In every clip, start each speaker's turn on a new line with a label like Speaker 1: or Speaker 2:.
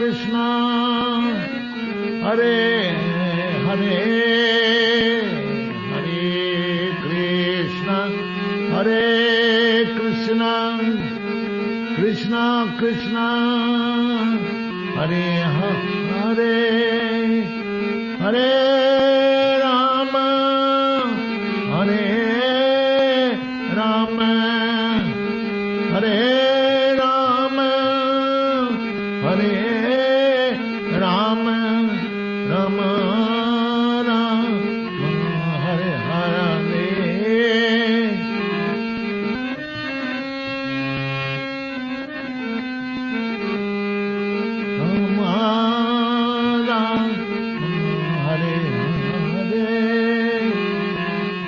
Speaker 1: Krishna, Hare Hare, Hare Krishna, Hare Krishna, Krishna Krishna, Hare Hare, Hare Rama, Hare Rama, Hare Rama, Hare Rama, Rama Rama, Hare Hare.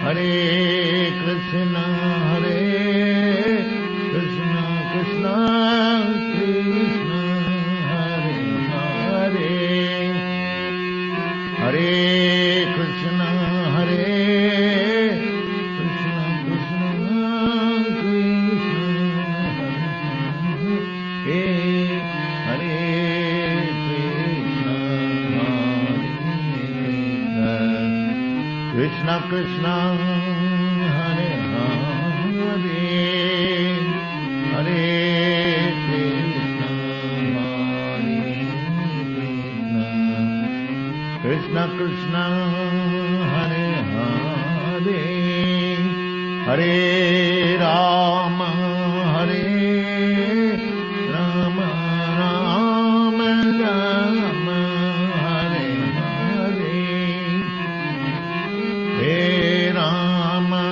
Speaker 1: Hare Krishna, Hare Krishna, Krishna Krishna, Hare Hare, Hare Krishna, Hare Krishna, Krishna Krishna, Hare Krishna, Krishna Krishna, Hare Hare, Hare Krishna, Krishna Krishna, Hare Hare, Hare Rama, Hare Rama, Rama Rama, Hare Hare, Hare Rama,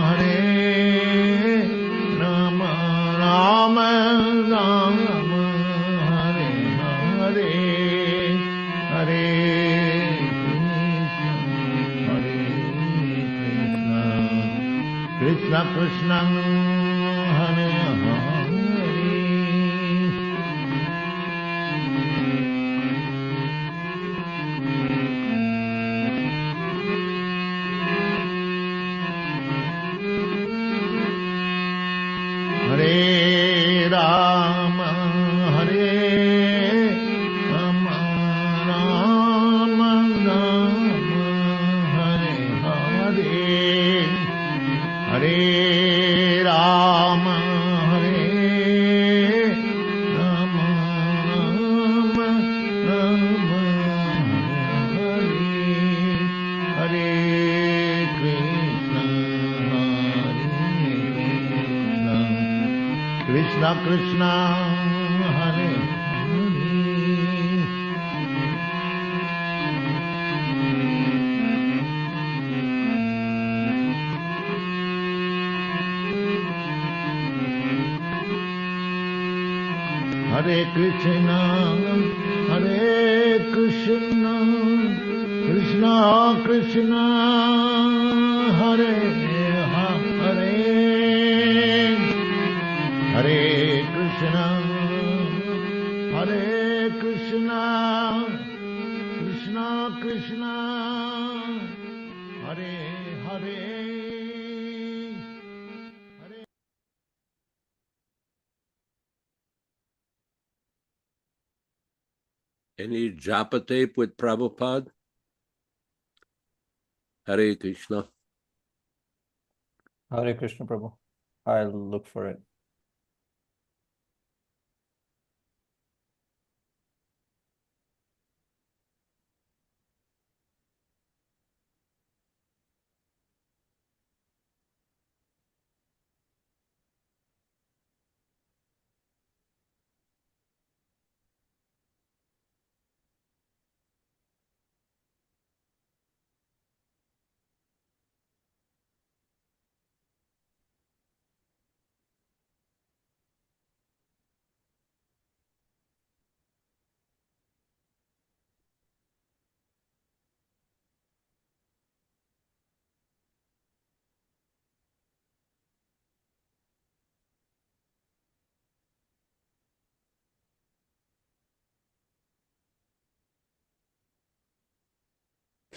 Speaker 1: Hare Rama, Rama Rama, Hare Hare, Hare Krishna, Krishna Krishna, Hare Hare. Hare Rama, Hare Rama, Rama Rama, Hare Hare, Hare Rama, Hare Rama, Rama Rama, Hare Hare, Hare Krishna, Krishna Krishna, Hare Hare. Hare Krishna, Hare Krishna, Krishna Krishna, Hare Hare, Hare Krishna, Hare Krishna, Krishna Krishna, Hare Hare.
Speaker 2: Any japa tape with Prabhupada? Hare Krishna.
Speaker 3: Hare Krishna, Prabhu. I'll look for it.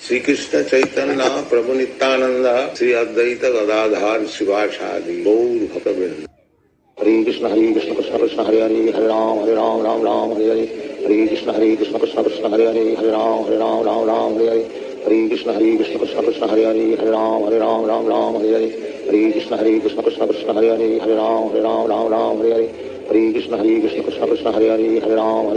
Speaker 4: Shri Krishna Chaitanya Prabhu Nityanand Shri Advaita Gadadhar शिवासादि Gaur भक्तवृंद। Hare Krishna Krishna Krishna Hare Hare Hare Ram Ram Ram Hare Hare Hare Krishna Krishna Krishna Hare Hare Hare Ram Ram Hare Hare Hare Krishna Krishna Krishna Hare Hare Hare Ram Ram Hare Hare Hare Krishna Krishna Krishna Hare Hare Hare Ram Ram Hare Hare Hare Krishna Krishna Krishna Hare Hare Hare Ram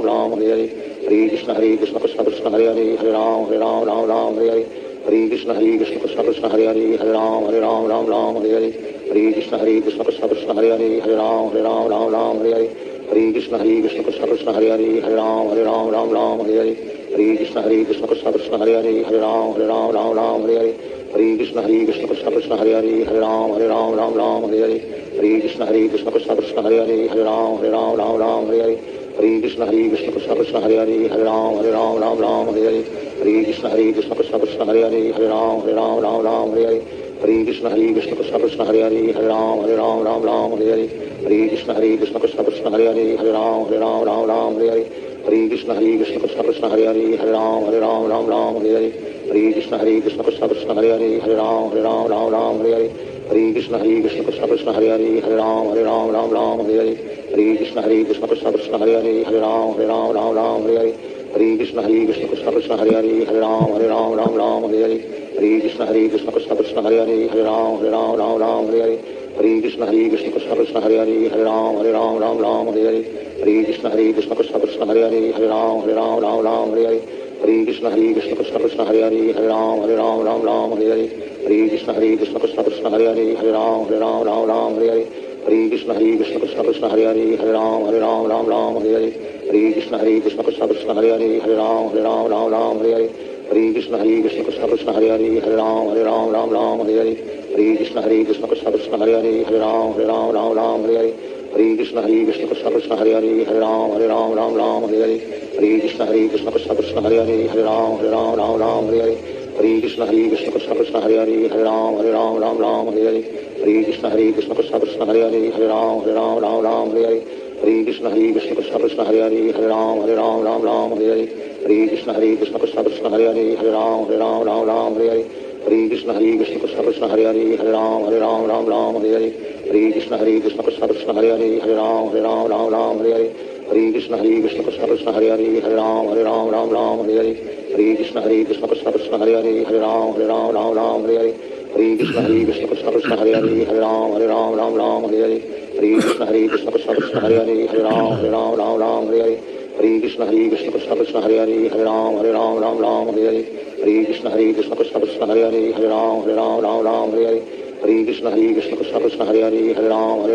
Speaker 4: Ram Hare Hare Hare Krishna Krishna Krishna Hare Hare Hare Ram Ram Hare Hare Hare Krishna Krishna Krishna Hare Hare Hare Ram Ram Hare Hare Hare Krishna Krishna Krishna Hare Hare Hare Ram Ram Hare Hare Hare Krishna Krishna Krishna Hare Hare Hare Ram Ram Hare Hare Hare Krishna Krishna Krishna Hare Hare Hare Ram Ram Hare Hare Hare Krishna Krishna Krishna Hare Hare Hare Ram Ram Hare Hare Hare Krishna Krishna Krishna Hare Hare Hare Ram Ram Hare Hare Hare Krishna Krishna Krishna Hare Hare Hare Ram Ram Hare Hare Hare Krishna Krishna Krishna Hare Hare Hare Ram Ram Hare Hare Hare Krishna Krishna Krishna Hare Hare Hare Ram Ram Hare Hare Hare Krishna Krishna Krishna Hare Hare Hare Ram Ram Hare Hare Hare Krishna Krishna Krishna Hare Hare Hare Ram Ram Hare Hare Hare Krishna Krishna Krishna Hare Hare Hare Ram Ram Hare Hare Hare Krishna Krishna Krishna Hare Hare Hare Ram Ram Hare Hare Hare Krishna Krishna Krishna Hare Hare Hare Ram Ram Hare Hare Hare Krishna Krishna Krishna Hare Hare Hare Ram Ram Hare Hare Hare Krishna Krishna Krishna Hare Hare Hare Ram Ram Hare Hare Hare Krishna Krishna Krishna Hare Hare Hare Ram Ram Hare Hare Hare Krishna Krishna Krishna Hare Hare Hare Ram Ram Hare Hare Hare Krishna Krishna Krishna Hare Hare Hare Ram Ram Hare Hare Hare Krishna Krishna Krishna Hare Hare Hare Ram Ram Hare Hare Hare Krishna Krishna Krishna Hare Hare Hare Ram Ram Hare Hare Hare Krishna Krishna Krishna Hare Hare Hare Ram Ram Hare Hare Hare Krishna Krishna Krishna Hare Hare Hare Ram Ram Hare Hare Hare Krishna Krishna Krishna Hare Hare Hare Ram Ram Hare Hare Hare Krishna Krishna Krishna Hare Hare Hare Ram Ram Hare Hare Hare Krishna Krishna Krishna Hare Hare Hare Ram Ram Hare Hare Hare Krishna Krishna Krishna Hare Hare Hare Ram Ram Hare Hare Hare Krishna Krishna Krishna Hare Hare Hare Ram Ram Hare Hare Hare Krishna Krishna Krishna Hare Hare Hare Ram Ram Hare Hare Hare Krishna Krishna Krishna Hare Hare Hare Ram Ram Hare Hare Hare Krishna Krishna Krishna Hare Hare Hare Ram Ram Hare Hare Hare Krishna Krishna Krishna Hare Hare Hare Ram Ram Hare Hare Hare Krishna Krishna Krishna Hare Hare Hare Ram Ram Hare Hare Hare Krishna Krishna Krishna Hare Hare Hare Ram Ram Hare Hare Hare Krishna Krishna Krishna Hare Hare Hare Ram Ram Hare Hare Hare Krishna Krishna Krishna Hare Hare Hare Ram Ram Hare Hare Hare Krishna Krishna Krishna Hare Hare Hare Ram Ram Hare Hare Hare Krishna Krishna Krishna Hare Hare Hare Ram Ram Hare Hare Hare Krishna Krishna Krishna Hare Hare Hare Ram Ram Hare Hare Hare Krishna Krishna Krishna Hare Hare Hare Ram Ram Hare Hare Hare Krishna Krishna Krishna Hare Hare Hare Ram Ram Hare Hare Hare Krishna Krishna Krishna Hare Hare Hare Ram Ram Hare Hare Hare Krishna Krishna Krishna Hare Hare Hare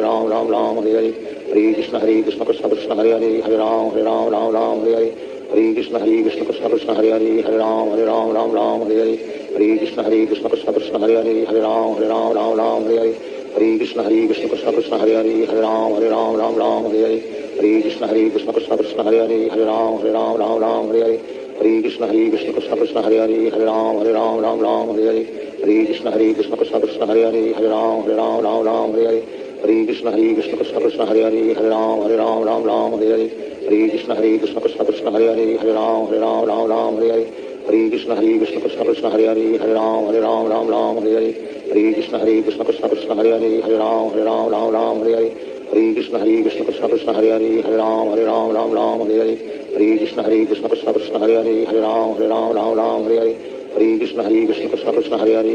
Speaker 4: Ram Ram Hare Hare Hare Krishna Krishna Krishna Hare Hare Hare Ram Ram Hare Hare Hare Krishna Krishna Krishna Hare Hare Hare Ram Ram Hare Hare Hare Krishna Krishna Krishna Hare Hare Hare Ram Ram Hare Hare Hare Krishna Krishna Krishna Hare Hare Hare Ram Ram Hare Hare Hare Krishna Krishna Krishna Hare Hare Hare Ram Ram Hare Hare Hare Krishna Krishna Krishna Hare Hare Hare Ram Ram Hare Hare Hare Krishna Krishna Krishna Hare Hare Hare Ram Ram Hare Hare Hare Krishna Krishna Krishna Hare Hare Hare Ram Ram Hare Hare Hare Krishna Krishna Krishna Hare Hare Hare Ram Ram Hare Hare Hare Krishna Krishna Krishna Hare Hare Hare Ram Ram Hare Hare Hare Krishna Krishna Krishna Hare Hare Hare Ram Ram Hare Hare Hare Krishna Krishna Krishna Hare Hare Hare Ram Ram Hare Hare Hare Krishna Krishna Krishna Hare Hare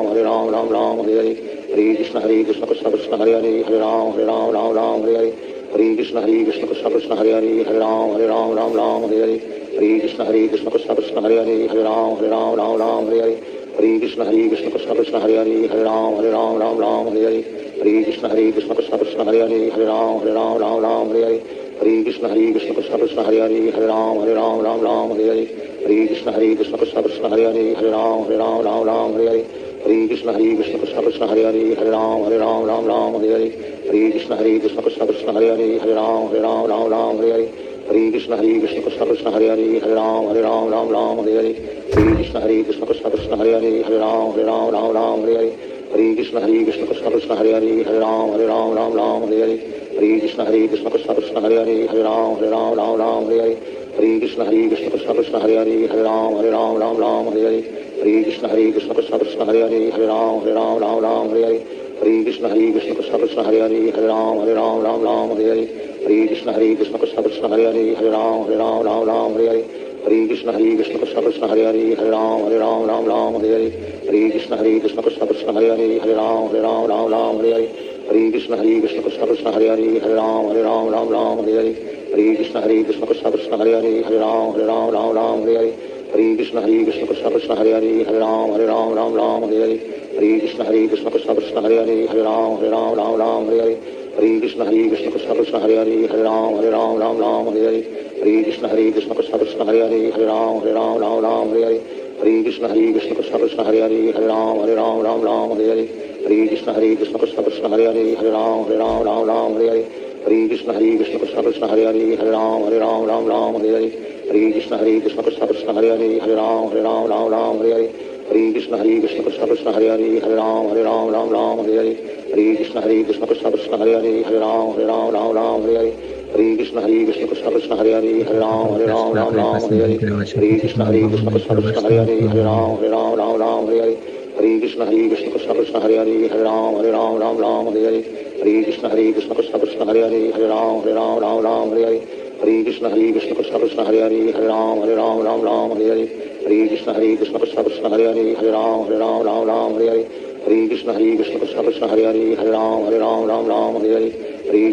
Speaker 4: Hare Ram Ram Hare Hare Hare Krishna Krishna Krishna Hare Hare Hare Ram Ram Hare Hare Hare Krishna Krishna Krishna Hare Hare Hare Ram Ram Hare Hare Hare Krishna Krishna Krishna Hare Hare Hare Ram Ram Hare Hare Hare Krishna Krishna Krishna Hare Hare Hare Ram Ram Hare Hare Hare Krishna Krishna Krishna Hare Hare Hare Ram Ram Hare Hare Hare Krishna Krishna Krishna Hare Hare Hare Ram Ram Hare Hare Hare Krishna Krishna Krishna Hare Hare Hare Ram Ram Hare Hare Hare Krishna Krishna Krishna Hare Hare Hare Ram Ram Hare Hare Hare Krishna Krishna Krishna Hare Hare Hare Ram Ram Hare Hare Hare Krishna Krishna Krishna Hare Hare Hare Ram Ram Hare Hare Hare Krishna Krishna Krishna Hare Hare Hare Ram Ram Hare Hare Hare Krishna Krishna Krishna Hare Hare Hare Ram Ram Hare Hare Hare Krishna Krishna Krishna Hare Hare Hare Ram Ram Hare Hare Hare Krishna Krishna Krishna Hare Hare Hare Ram Ram Ram Hare Hare Hare Krishna Krishna Krishna Hare Hare Hare Ram Ram Hare Hare Hare Krishna Krishna Krishna Hare Hare Hare Ram Ram Hare Hare Hare Krishna Krishna Krishna Hare Hare Hare Ram Ram Hare Hare Hare Krishna Krishna Krishna Hare Hare Hare Ram Ram Hare Hare Hare Krishna Krishna Krishna Hare Hare Hare Ram Ram Hare Hare Hare Krishna Krishna Krishna Hare Hare Hare Ram Ram Hare Hare Hare Krishna Krishna Krishna Hare Hare Hare Ram Ram Hare Hare Hare Krishna Krishna Krishna Hare Hare Hare Ram Ram Hare Hare Hare Krishna Krishna Krishna Hare Hare Hare Ram Ram Hare Hare Hare Krishna Krishna Krishna Hare Hare Hare Ram Ram Hare Hare Hare Krishna Krishna Krishna Hare Hare Hare Ram Ram Hare Hare Hare Krishna Krishna Krishna Hare Hare Hare Ram Ram Hare Hare Hare Krishna Krishna Krishna Hare Hare Hare Ram Ram Hare Hare Hare Krishna Krishna Krishna Hare Hare Hare Ram Ram Hare Hare Hare Krishna Krishna Krishna Hare Hare Hare Ram Ram Hare Hare Hare Krishna Krishna Krishna Hare Hare Hare Ram Ram Hare Hare Hare Krishna Krishna Krishna Hare Hare Hare Ram Ram Hare Hare Hare Krishna Krishna Krishna Hare Hare Hare Ram Ram Hare Hare Hare Krishna Krishna Krishna Hare Hare Hare Ram Ram Hare Hare Hare Krishna Krishna Krishna Hare Hare Hare Ram Ram Hare Hare Hare Krishna Krishna Krishna Hare Hare Hare Ram Ram Hare Hare Hare Krishna Krishna Krishna Hare Hare Hare Ram Ram Hare Hare Hare Krishna Krishna Krishna Hare Hare Hare Ram Ram Hare Hare Hare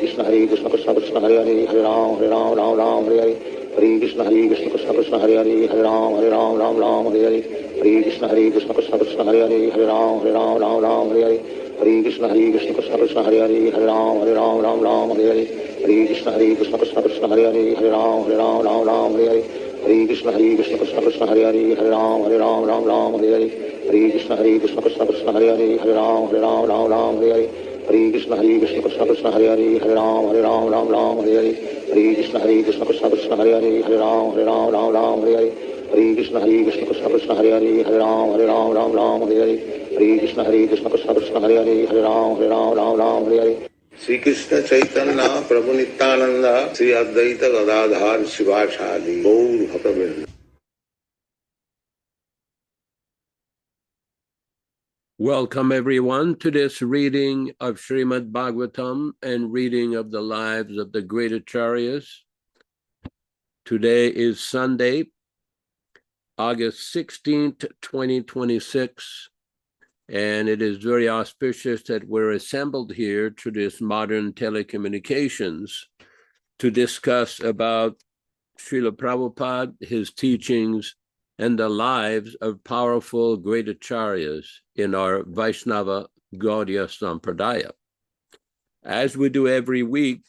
Speaker 4: Krishna Krishna Krishna Hare Hare Hare Ram Ram Hare Hare Hare Krishna Krishna Krishna Hare Hare Hare Ram Ram Hare Hare Hare Krishna Krishna Krishna Hare Hare Hare Ram Ram Hare Hare Hare Krishna Krishna Krishna Hare Hare Hare Ram Ram Hare Hare Hare Krishna Krishna Krishna Hare Hare Hare Ram Ram Hare Hare Hare Krishna Krishna Krishna Hare Hare Hare Ram Ram Hare Hare Hare Krishna Krishna Krishna Hare Hare Hare Ram Ram Hare Hare Hare Krishna Krishna Krishna Hare Hare Hare Ram Ram Hare Hare Hare Krishna Krishna Krishna Hare Hare Hare Ram Ram Hare Hare Hare Krishna Krishna Krishna Hare Hare Hare Ram Hare Hare Sri Krishna Chaitanya Prabhu Nityananda Sri Advaita Gadadhar Shivācārya Gaur Bhaktivedanta.
Speaker 2: Welcome everyone to this reading of Srimad Bhagavatam and reading of the lives of the great Acharyas. Today is Sunday, August 16th, 2026, and it is very auspicious that we're assembled here to this modern telecommunications to discuss about Srila Prabhupada, his teachings, and the lives of powerful great Acharyas in our Vaishnava Gaudiya Sampradaya. As we do every week,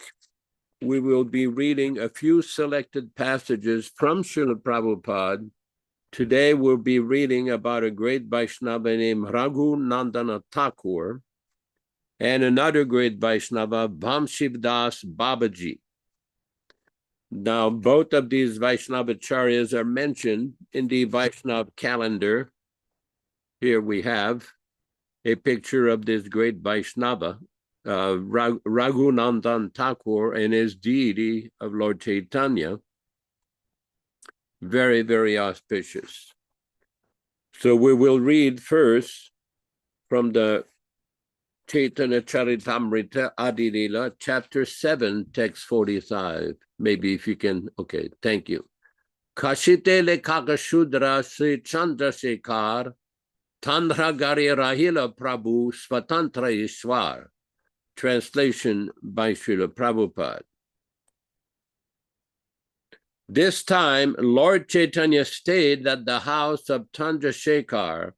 Speaker 2: we will be reading a few selected passages from Srila Prabhupada. Today we'll be reading about a great Vaishnava named Raghunandana Thakura and another great Vaishnava, Vamsi Babaji. Now, both of these Vaishnava Acharyas are mentioned in the Vaishnava calendar. Here we have a picture of this great Vaishnava, Raghunandana Thakur, and his deity of Lord Chaitanya. Very, very auspicious. So we will read first from the Chaitanya Charitamrita Adilila, chapter 7, text 45. Maybe if you can, okay, thank you. Kashite lekaka shudra Sri Chandrasekhar, Tandra Gari Rahila Prabhu Svatantra Ishwar. Translation by Srila Prabhupada. This time, Lord Chaitanya stayed at the house of Chandrasekhar,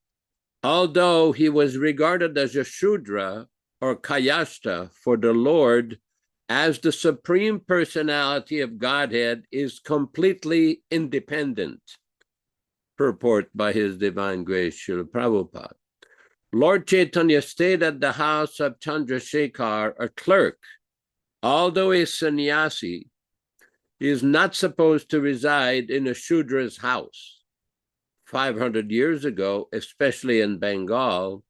Speaker 2: although he was regarded as a Shudra or Kayasta for the Lord, as the Supreme Personality of Godhead is completely independent. Purport by His Divine Grace Srila Prabhupada. Lord Chaitanya stayed at the house of Chandrasekhar, a clerk. Although a sannyasi, he is not supposed to reside in a Shudra's house. 500 years ago, especially in Bengal,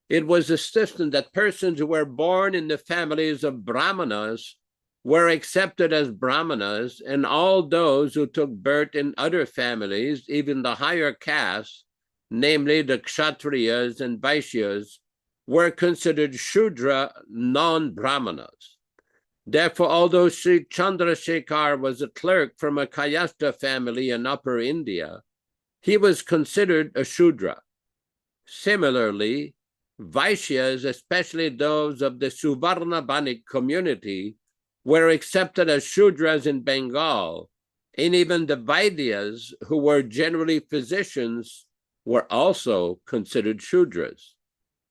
Speaker 2: it was insisted that persons who were born in the families of Brahmanas were accepted as Brahmanas, and all those who took birth in other families, even the higher castes, namely the Kshatriyas and Vaishyas, were considered Shudra, non-Brahmanas. Therefore, although Sri Chandrasekhar was a clerk from a Kayastha family in Upper India, he was considered a Shudra. Similarly, Vaishyas, especially those of the Suvarna Banik community, were accepted as Shudras in Bengal, and even the Vaidyas, who were generally physicians, were also considered Shudras.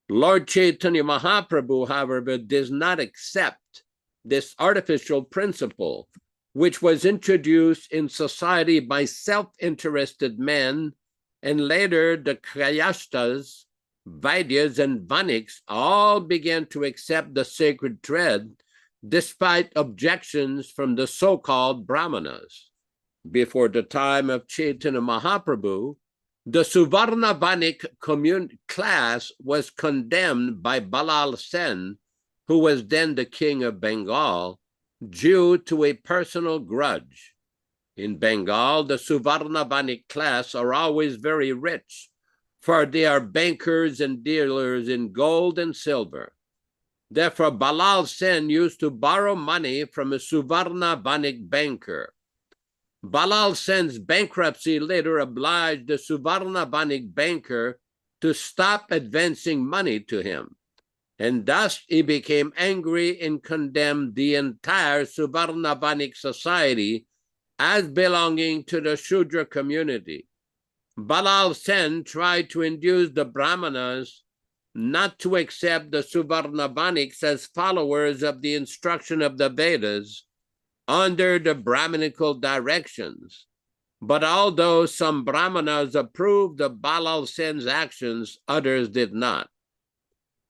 Speaker 2: Lord Chaitanya Mahaprabhu, however, does not accept this artificial principle, which was introduced in society by self-interested men, and later the Kayasthas, Vaidyas, and Vaniks all began to accept the sacred thread, despite objections from the so-called Brahmanas. Before the time of Chaitanya Mahaprabhu, the Suvarna Vanik class was condemned by Balal Sen, who was then the king of Bengal, due to a personal grudge. In Bengal, the Suvarna Vanik class are always very rich, for they are bankers and dealers in gold and silver. Therefore, Balal Sen used to borrow money from a Suvarna Vanik banker. Balal Sen's bankruptcy later obliged the Suvarna Vanik banker to stop advancing money to him, and thus he became angry and condemned the entire Suvarna Vanik society as belonging to the Shudra community. Balal Sen tried to induce the Brahmanas not to accept the Suvarna Vaniks as followers of the instruction of the Vedas under the Brahminical directions. But although some Brahmanas approved of Balal Sen's actions, others did not.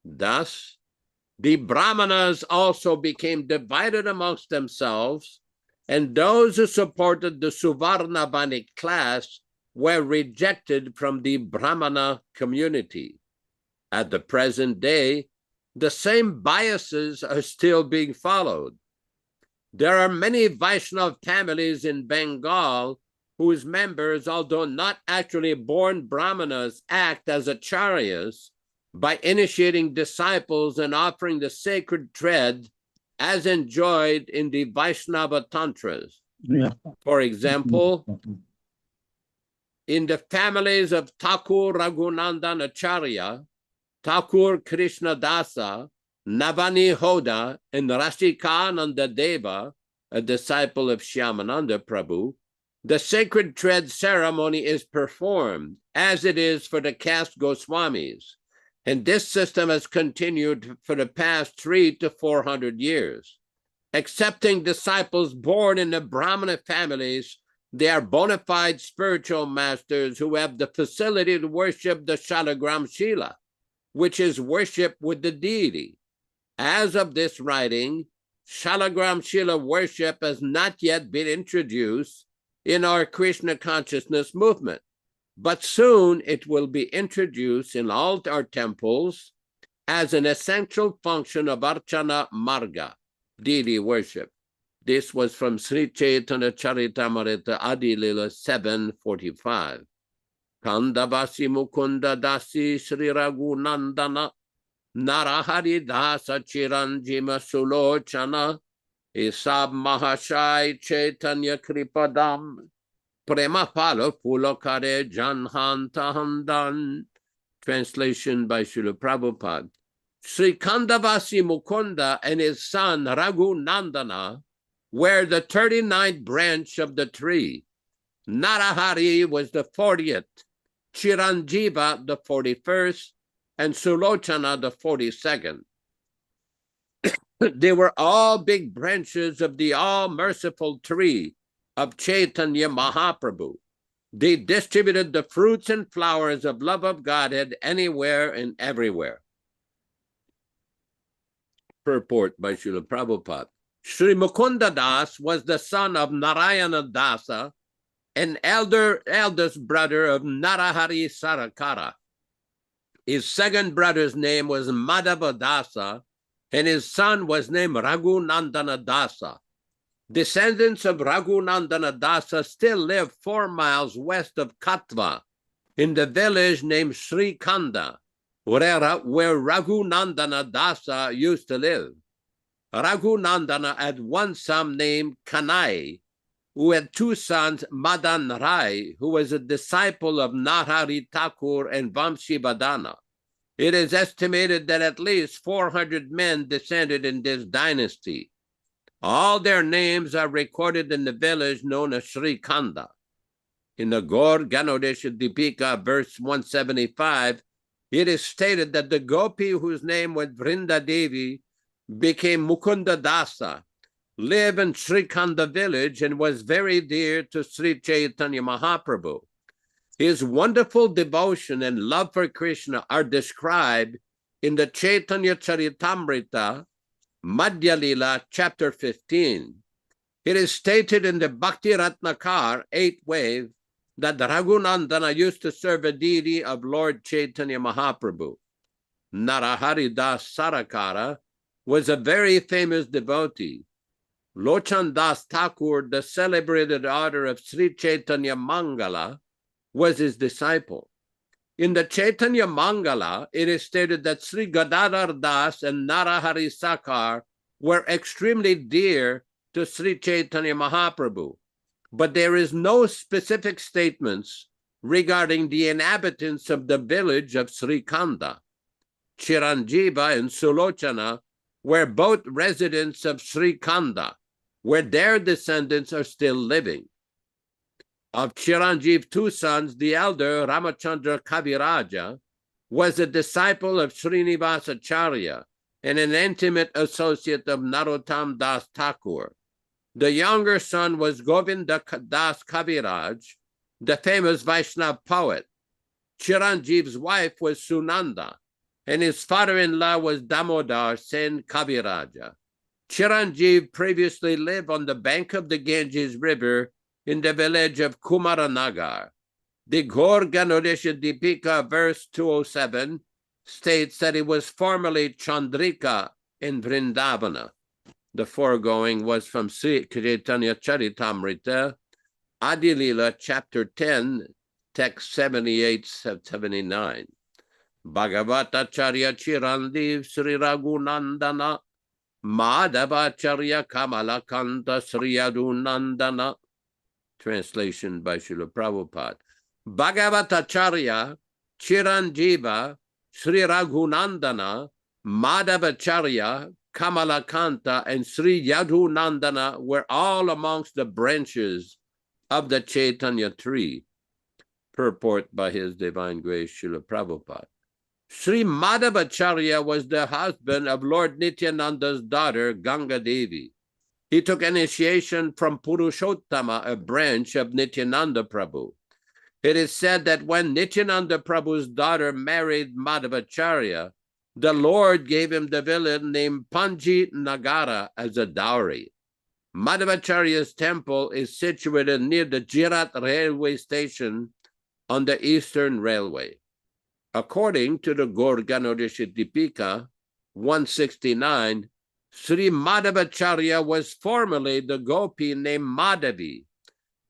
Speaker 2: Thus, the Brahmanas also became divided amongst themselves, and those who supported the Suvarna Vanik class were rejected from the Brahmana community. At the present day, the same biases are still being followed. There are many Vaishnava families in Bengal whose members, although not actually born Brahmanas, act as acharyas by initiating disciples and offering the sacred thread as enjoyed in the Vaishnava Tantras.
Speaker 1: Yeah.
Speaker 2: For example, in the families of Thakur Raghunandana Ācārya, Thakur Krishna Dasa, Navani Hoda, and Rasikananda Deva, a disciple of Shyamananda Prabhu, the sacred thread ceremony is performed as it is for the caste Goswamis. And this system has continued for the past 300 to 400 years. Accepting disciples born in the Brahmana families, they are bona fide spiritual masters who have the facility to worship the Shalagram Shila, which is worship with the deity. As of this writing, Shalagram Shila worship has not yet been introduced in our Krishna Consciousness movement, but soon it will be introduced in all our temples as an essential function of Archana Marga, deity worship. This was from Sri Chaitanya Charitamrita Adi Lila 745. Kandavasi Mukunda Dasi Sri Raghunandana Narahari Dasa Chiranjima Sulochana Isab Mahashai Chaitanya Kripadam Prema Palo Pulokare Janhanta Handan. Translation by Srila Prabhupada. Sri Kandavasi Mukunda and his son Raghunandana were the 39th branch of the tree. Narahari was the 40th, Chiranjiva the 41st, and Sulochana the 42nd. They were all big branches of the all-merciful tree of Chaitanya Mahaprabhu. They distributed the fruits and flowers of love of Godhead anywhere and everywhere. Purport by Srila Prabhupada. Sri Mukunda Das was the son of Narayana Dasa, an eldest brother of Narahari Sarakara. His second brother's name was Madhava Dasa, and his son was named Raghunandana Dasa. Descendants of Raghunandana Dasa still live 4 miles west of Katva, in the village named Sri Kanda, where Raghunandana Dasa used to live. Raghunandana had one son named Kanai, who had two sons, Madan Rai, who was a disciple of Narhari Thakur and Vamsi Badana. It is estimated that at least 400 men descended in this dynasty. All their names are recorded in the village known as Sri Khanda. In the Gaur Ganodesha Dipika, verse 175, it is stated that the Gopi, whose name was Vrinda Devi, became Mukunda Dasa, lived in Sri Khanda village, and was very dear to Sri Chaitanya Mahaprabhu. His wonderful devotion and love for Krishna are described in the Chaitanya Charitamrita, Madhya Lila, chapter 15. It is stated in the Bhakti Ratnakar, 8th wave, that Raghunandana used to serve a deity of Lord Chaitanya Mahaprabhu. Narahari Das Sarakara was a very famous devotee. Lochan Das Thakur, the celebrated order of Sri Chaitanya Mangala, was his disciple. In the Chaitanya Mangala, it is stated that Sri Gadadhar Das and Narahari Sakar were extremely dear to Sri Chaitanya Mahaprabhu, but there is no specific statements regarding the inhabitants of the village of Sri Khanda. Chiranjiva and Sulochana were both residents of Sri Khanda, where their descendants are still living. Of Chiranjeev's two sons, the elder, Ramachandra Kaviraja, was a disciple of Srinivasacharya and an intimate associate of Narottam Das Thakur. The younger son was Govinda Das Kaviraj, the famous Vaishnava poet. Chiranjeev's wife was Sunanda, and his father-in-law was Damodar Sen Kaviraja. Chiranjeev previously lived on the bank of the Ganges River in the village of Kumaranagar. The Gaur Ganodesha Dipika, verse 207, states that he was formerly Chandrika in Vrindavana. The foregoing was from Sri Chaitanya Charitamrita, Adilila, chapter 10, text 78-79. Bhagavata-charya Chiranjeev Sri Raghunandana, Madhavacharya Kamalakanta Sri Raghunandana. Translation by Srila Prabhupada. Bhagavata-charya Chiranjiva Sri Raghunandana, Madhavacharya, Kamalakanta, and Sri Yadunandana were all amongst the branches of the Chaitanya tree. Purport by His Divine Grace Srila Prabhupada. Sri Madhavacharya was the husband of Lord Nityananda's daughter, Ganga Devi. He took initiation from Purushottama, a branch of Nityananda Prabhu. It is said that when Nityananda Prabhu's daughter married Madhavacharya, the Lord gave him the villa named Panji Nagara as a dowry. Madhavacharya's temple is situated near the Jirat railway station on the Eastern Railway. According to the Gaur Ganodesha Dipika 169, Sri Madhavacharya was formerly the gopi named Madhavi.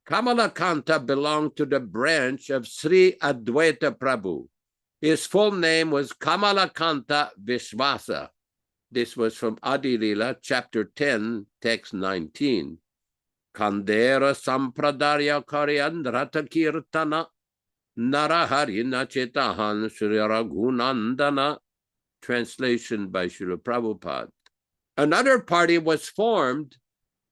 Speaker 2: Kamalakanta belonged to the branch of Sri Advaita Prabhu. His full name was Kamalakanta Vishwasa. This was from Adilila, chapter 10, text 19. Kandera Sampradarya Karyandrata Kirtana Narahari Nachetahan Sri Raghunandana. Translation by Srila Prabhupada. Another party was formed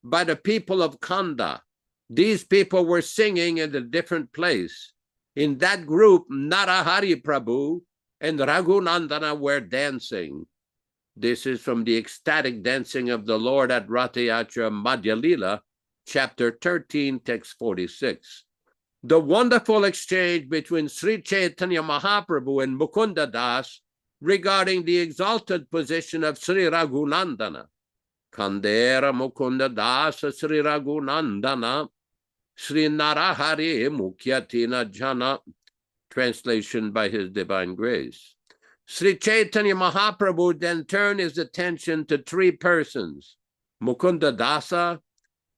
Speaker 2: by the people of Kanda. These people were singing in a different place. In that group, Narahari Prabhu and Raghunandana were dancing. This is from the ecstatic dancing of the Lord at Rathayatra Madhya Lila, chapter 13, text 46. The wonderful exchange between Sri Chaitanya Mahaprabhu and Mukunda Das regarding the exalted position of Sri Raghunandana. Kandera Mukunda Dasa Sri Raghunandana, Sri Narahari Mukyatina Jana. Translation by His Divine Grace. Sri Chaitanya Mahaprabhu then turned his attention to three persons, Mukunda Dasa,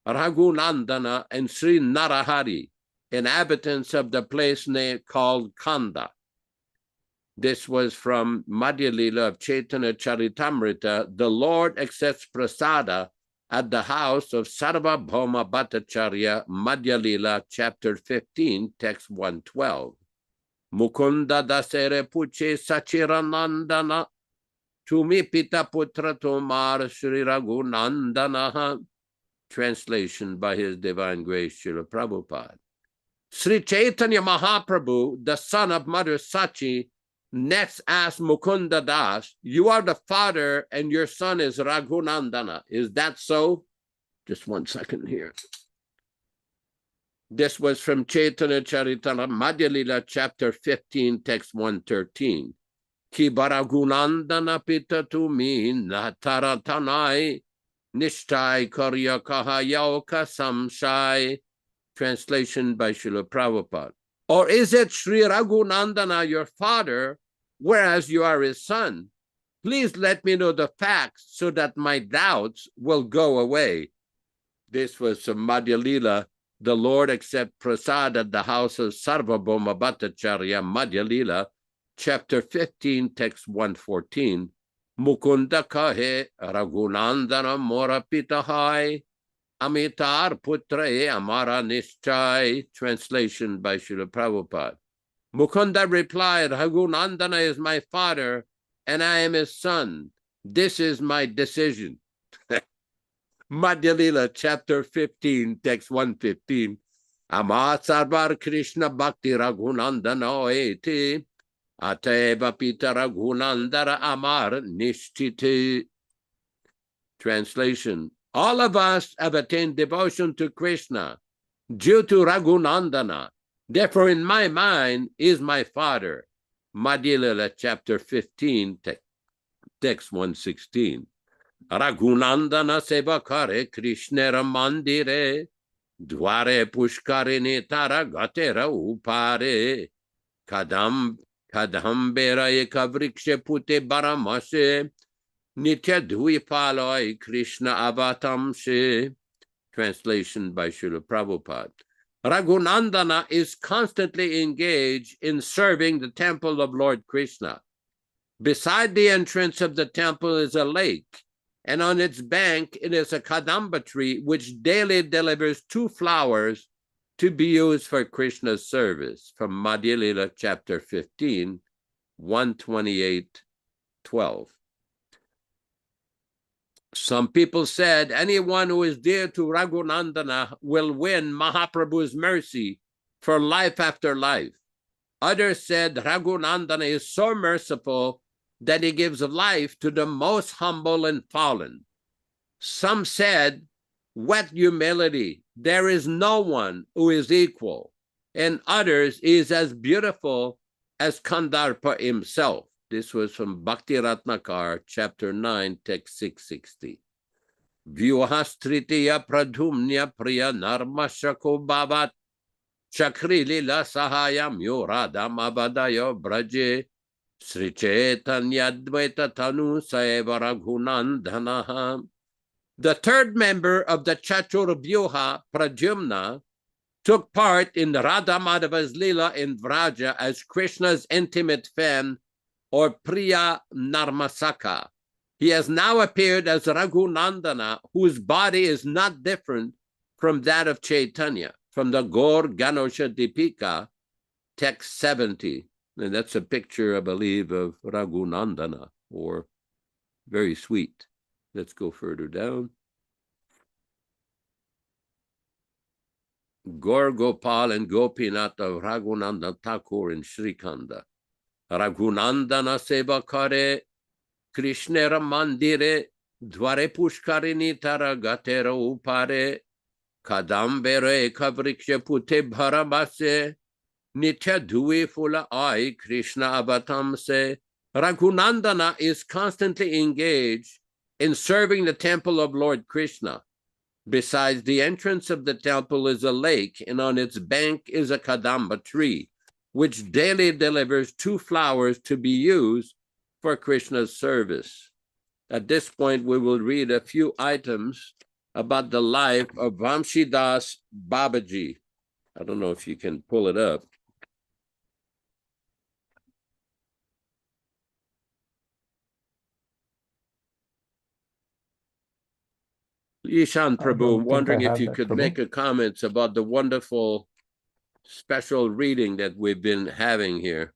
Speaker 2: Raghunandana, and Sri Narahari, inhabitants of the place called Kanda. This was from Madhya Lila of Chaitanya Charitamrita. The Lord accepts prasada at the house of Sarvabhauma Bhattacharya, Madhya Lila, chapter 15, text 112. Mukunda dasere puche sachiranandana tumi pita putra tomar Shri Raghunandana. Translation by His Divine Grace Srila Prabhupada. Sri Chaitanya Mahaprabhu, the son of Mother Sachi, next asked Mukunda Das, "You are the father and your son is Raghunandana. Is that so?" Just 1 second here. This was from Chaitanya Charitamrita, Madhya Lila, chapter 15, text 113. Ki Raghunandana pita tumi nataratanai nishtai karya kaha yauka samshai. Translation by Srila Prabhupada. Or is it Sri Raghunandana your father, whereas you are his son? Please let me know the facts so that my doubts will go away. This was from Madhya Lila. The Lord accept prasad at the house of Sarvabhauma Bhattacharya, Madhya Lila, chapter 15, text 114. Mukunda kahe Raghunandana mora pitahai. Amitar putra e amara nischai. Translation by Srila Prabhupada. Mukunda replied, Raghunandana is my father, and I am his son. This is my decision. Madhya Lila, chapter 15, text 115. Ama sarvar Krishna bhakti Raghunandana eti. Ateva pita Raghunandana amar nishtiti. Translation. All of us have attained devotion to Krishna due to Raghunandana. Therefore, in my mind, is my father. Madhya Lila, chapter 15, text 116. Raghunandana sevakare Krishnera mandire dware pushkarini tara gatera upare kadambera ekavrikshe pute baramase Nitya Dvipalai Krishna Avatamse. Translation by Srila Prabhupada. Raghunandana is constantly engaged in serving the temple of Lord Krishna. Beside the entrance of the temple is a lake, and on its bank it is a kadamba tree which daily delivers 2 flowers to be used for Krishna's service. From Madhya Lila, chapter 15, 128:12. Some people said anyone who is dear to Raghunandana will win Mahaprabhu's mercy for life after life. Others said Raghunandana is so merciful that he gives life to the most humble and fallen. Some said, with humility, there is no one who is equal, and others is as beautiful as Kandarpa himself. This was from Bhakti Ratnakar, chapter 9, text 660. Vyuhastritiya pradhumnya priya narmashako bhavat chakri lila sahayam yoradam abadayo braje Sri Chaitanya Dvaita Tanu Saeva Raghunandana. The third member of the Chatur Vyuha, Pradyumna, took part in Radha Madhava's Leela in Vraja as Krishna's intimate fan, or Priya Narmasaka. He has now appeared as Raghunandana, whose body is not different from that of Chaitanya, from the Gaur Ganosha Dipika, text 70. And that's a picture, I believe, of Raghunandana, or very sweet. Let's go further down. Gaur Gopal and Gopinath of Raghunandana Thakur in Srikanda. Raghunandana sevakare Krishnera mandire dware pushkarini tara gatera upare kadambere kavriksha pute bharamase nitya dhui fula ai Krishna avatamse. Raghunandana is constantly engaged in serving the temple of Lord Krishna. Besides the entrance of the temple is a lake, and on its bank is a kadamba tree, which daily delivers 2 flowers to be used for Krishna's service. At this point, we will read a few items about the life of Vamsi Das Babaji. I don't know if you can pull it up. Ishan
Speaker 3: I
Speaker 2: Prabhu,
Speaker 3: don't think
Speaker 2: wondering
Speaker 3: I
Speaker 2: if
Speaker 3: have
Speaker 2: you
Speaker 3: that,
Speaker 2: could
Speaker 3: Prabhu.
Speaker 2: make a comment about the wonderful special reading that we've been having here.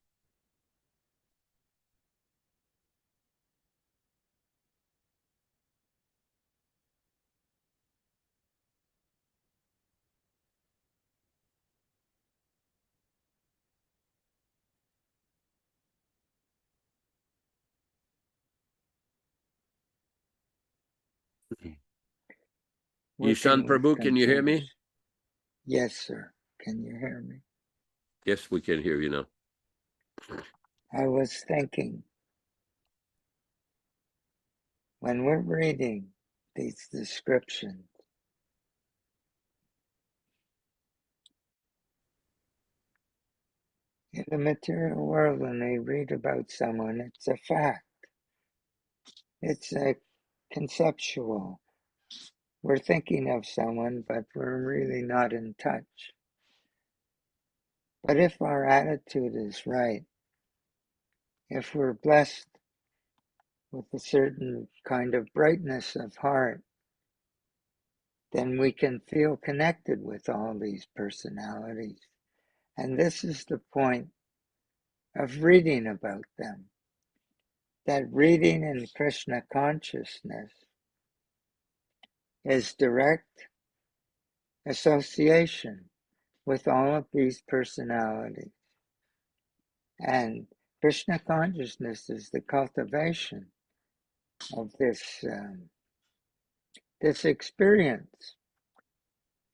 Speaker 2: Ishan
Speaker 5: Working with
Speaker 2: Prabhu, can you hear me?
Speaker 5: computers. Yes, sir. Can you hear me?
Speaker 2: Yes, we can hear you now.
Speaker 5: I was thinking, when we're reading these descriptions, in the material world, when they read about someone, it's a fact. It's a conceptual. We're thinking of someone, but we're really not in touch. But if our attitude is right, if we're blessed with a certain kind of brightness of heart, then we can feel connected with all these personalities. And this is the point of reading about them. That reading in Krishna consciousness is direct association with all of these personalities. And Krishna consciousness is the cultivation of this experience.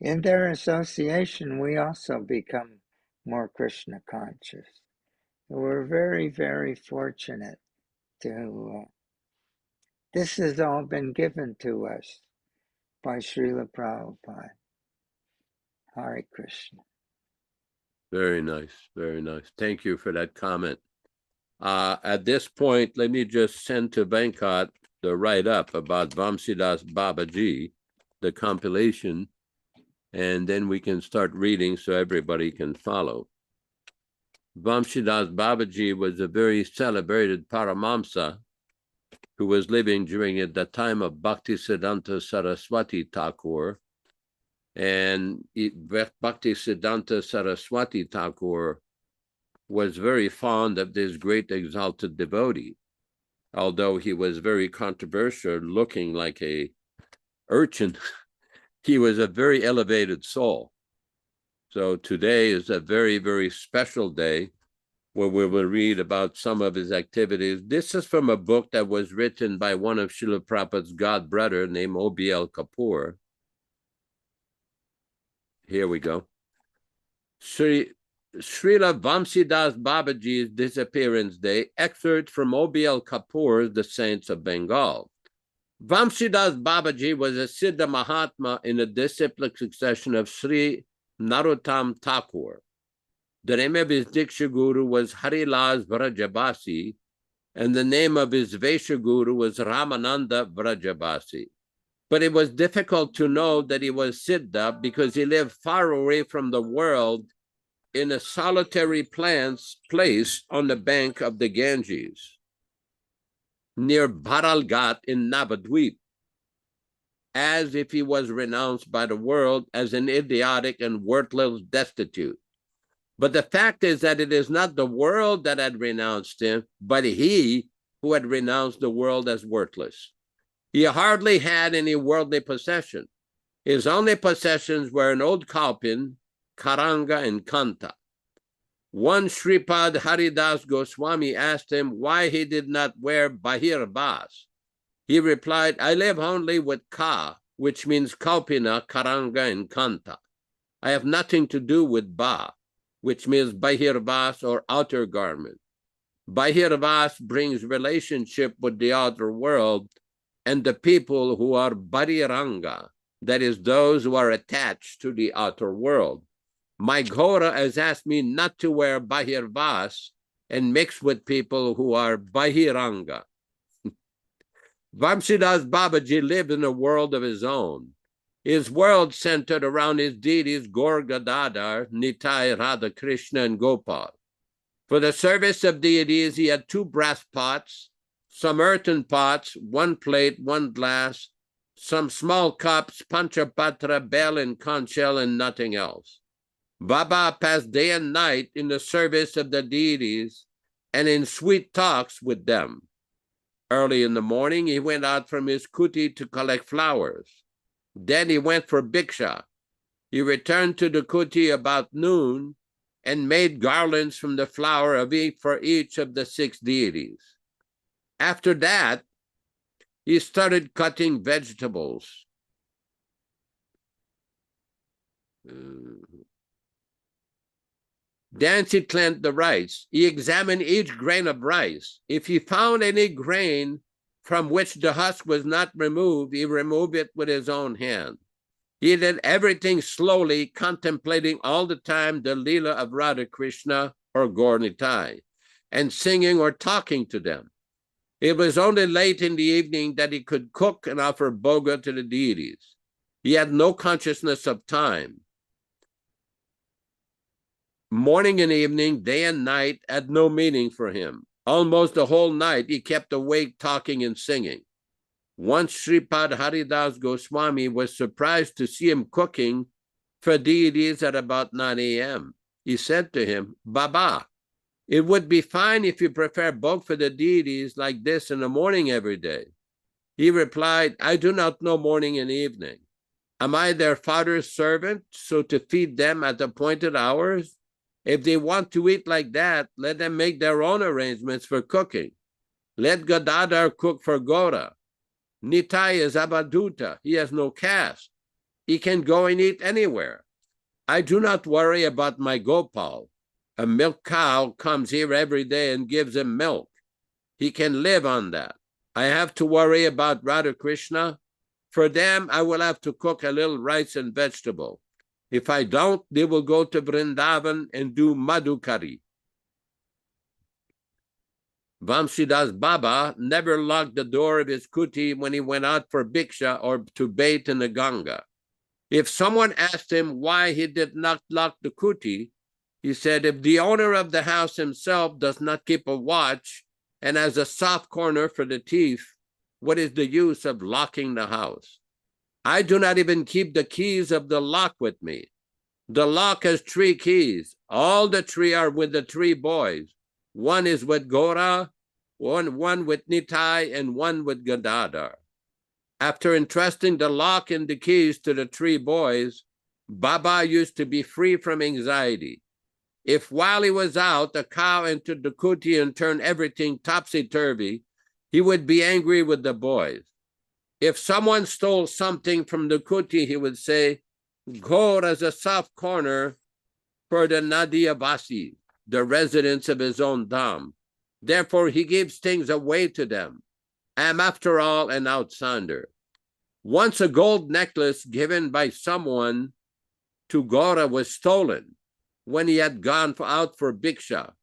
Speaker 5: In their association, we also become more Krishna conscious. We're very, very fortunate to, this has all been given to us by Srila Prabhupada. Hare Krishna.
Speaker 2: Very nice, very nice. Thank you for that comment. At this point, let me just send to Venkat the write-up about Vamsi Das Babaji, the compilation, and then we can start reading so everybody can follow. Vamsi Das Babaji was a very celebrated Paramamsa who was living during the time of Bhaktivedanta Saraswati Thakura. And Bhaktivedanta Saraswati Thakura was very fond of this great exalted devotee, although he was very controversial, looking like a urchin. He was a very elevated soul. So today is a very, very special day where we will read about some of his activities. This is from a book that was written by one of Srila Prabhupada's god brother named O.B.L. Kapoor. Here we go. Srila Vamsi Das Babaji's Disappearance Day, excerpt from O.B.L. Kapoor's The Saints of Bengal. Vamsi Das Babaji was a Siddha Mahatma in the disciplic succession of Sri Narottam Thakur. The name of his Diksha Guru was Harilas Vrajabasi, and the name of his Vaishya Guru was Ramananda Vrajabasi. But it was difficult to know that he was Siddha because he lived far away from the world in a solitary place on the bank of the Ganges, near Bharalghat in Navadvip, as if he was renounced by the world as an idiotic and worthless destitute. But the fact is that it is not the world that had renounced him, but he who had renounced the world as worthless. He hardly had any worldly possession. His only possessions were an old kalpin, karanga, and kanta. One Sripad Haridas Goswami asked him why he did not wear bahir bas. He replied, I live only with ka, which means kalpina, karanga, and kanta. I have nothing to do with ba, which means bahir bas or outer garment. Bahir bas brings relationship with the outer world and the people who are bariranga, that is, those who are attached to the outer world. My Ghora has asked me not to wear bahir vas and mix with people who are bahiranga. Vamsi Das Babaji lived in a world of his own. His world centered around his deities Gaur Gadadhar, Nitai, Radha Krishna, and Gopal. For the service of deities, he had 2 brass pots, some earthen pots, 1 plate, 1 glass, some small cups, panchapatra, bell, and conch shell, and nothing else. Baba passed day and night in the service of the deities and in sweet talks with them. Early in the morning, he went out from his kuti to collect flowers. Then he went for bhiksha. He returned to the kuti about noon and made garlands from the flower of each for each of the 6 deities. After that, he started cutting vegetables. Then he cleansed the rice. He examined each grain of rice. If he found any grain from which the husk was not removed, he removed it with his own hand. He did everything slowly, contemplating all the time the Leela of Radha Krishna or Gaur Nitai, and singing or talking to them. It was only late in the evening that he could cook and offer bhoga to the deities. He had no consciousness of time. Morning and evening, day and night had no meaning for him. Almost the whole night he kept awake talking and singing. Once Sripad Haridas Goswami was surprised to see him cooking for deities at about 9 a.m. He said to him, "Baba, it would be fine if you prepare bhog for the deities like this in the morning every day." He replied, "I do not know morning and evening. Am I their father's servant, so to feed them at appointed hours? If they want to eat like that, let them make their own arrangements for cooking. Let Gadadhar cook for Gora. Nitai is Abhaduta. He has no caste. He can go and eat anywhere. I do not worry about my Gopal. A milk cow comes here every day and gives him milk. He can live on that. I have to worry about Radha Krishna. For them, I will have to cook a little rice and vegetable. If I don't, they will go to Vrindavan and do madhukari." Vamsi Das Baba never locked the door of his kuti when he went out for bhiksha or to bathe in the Ganga. If someone asked him why he did not lock the kuti, he said, "If the owner of the house himself does not keep a watch and has a soft corner for the thief, what is the use of locking the house? I do not even keep the keys of the lock with me. The lock has 3 keys. All the 3 are with the 3 boys. One is with Gora, one with Nitai, and one with Gadadhar." After entrusting the lock and the keys to the 3 boys, Baba used to be free from anxiety. If while he was out, a cow entered the kuti and turned everything topsy-turvy, he would be angry with the boys. If someone stole something from the kuti, he would say, "Gaur has a soft corner for the Nadiyavasi, the residents of his own dham. Therefore, he gives things away to them. I am, after all, an outsider." Once a gold necklace given by someone to Gaura was stolen when he had gone out for bhiksha.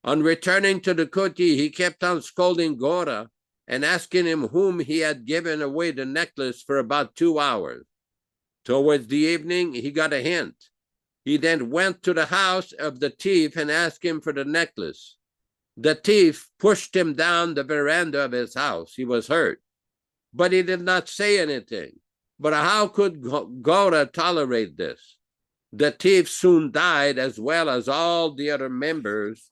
Speaker 2: On returning to the kuti, he kept on scolding Gaura and asking him whom he had given away the necklace for about 2 hours. Towards the evening, he got a hint. He then went to the house of the thief and asked him for the necklace. The thief pushed him down the veranda of his house. He was hurt, but he did not say anything. But how could Gaura tolerate this? The thief soon died, as well as all the other members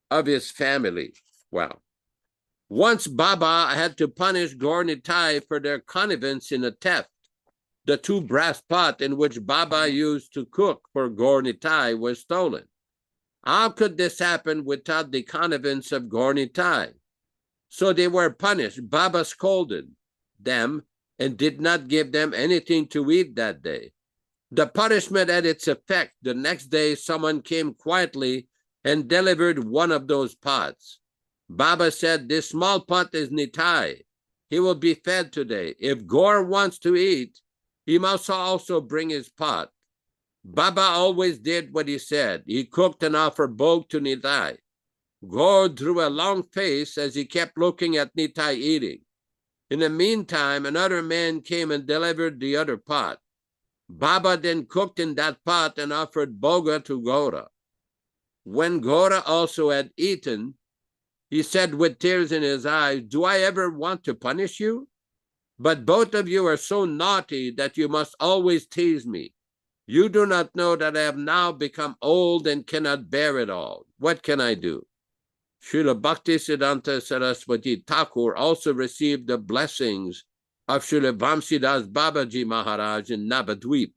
Speaker 2: of his family. Wow. Once Baba had to punish Gaur Nitai for their connivance in a theft. The 2 brass pots in which Baba used to cook for Gaur Nitai were stolen. How could this happen without the connivance of Gaur Nitai? So they were punished. Baba scolded them and did not give them anything to eat that day. The punishment had its effect. The next day, someone came quietly and delivered one of those pots. Baba said, "This small pot is Nitai. He will be fed today. If Gaur wants to eat, he must also bring his pot." Baba always did what he said. He cooked and offered bhog to Nitai. Gaur drew a long face as he kept looking at Nitai eating. In the meantime, another man came and delivered the other pot. Baba then cooked in that pot and offered bhoga to Gaura. When Gaura also had eaten, he said with tears in his eyes, "Do I ever want to punish you? But both of you are so naughty that you must always tease me. You do not know that I have now become old and cannot bear it all. What can I do? Srila Bhaktisiddhanta Saraswati Thakur also received the blessings of Srila Vamsi Babaji Maharaj in Navadvip.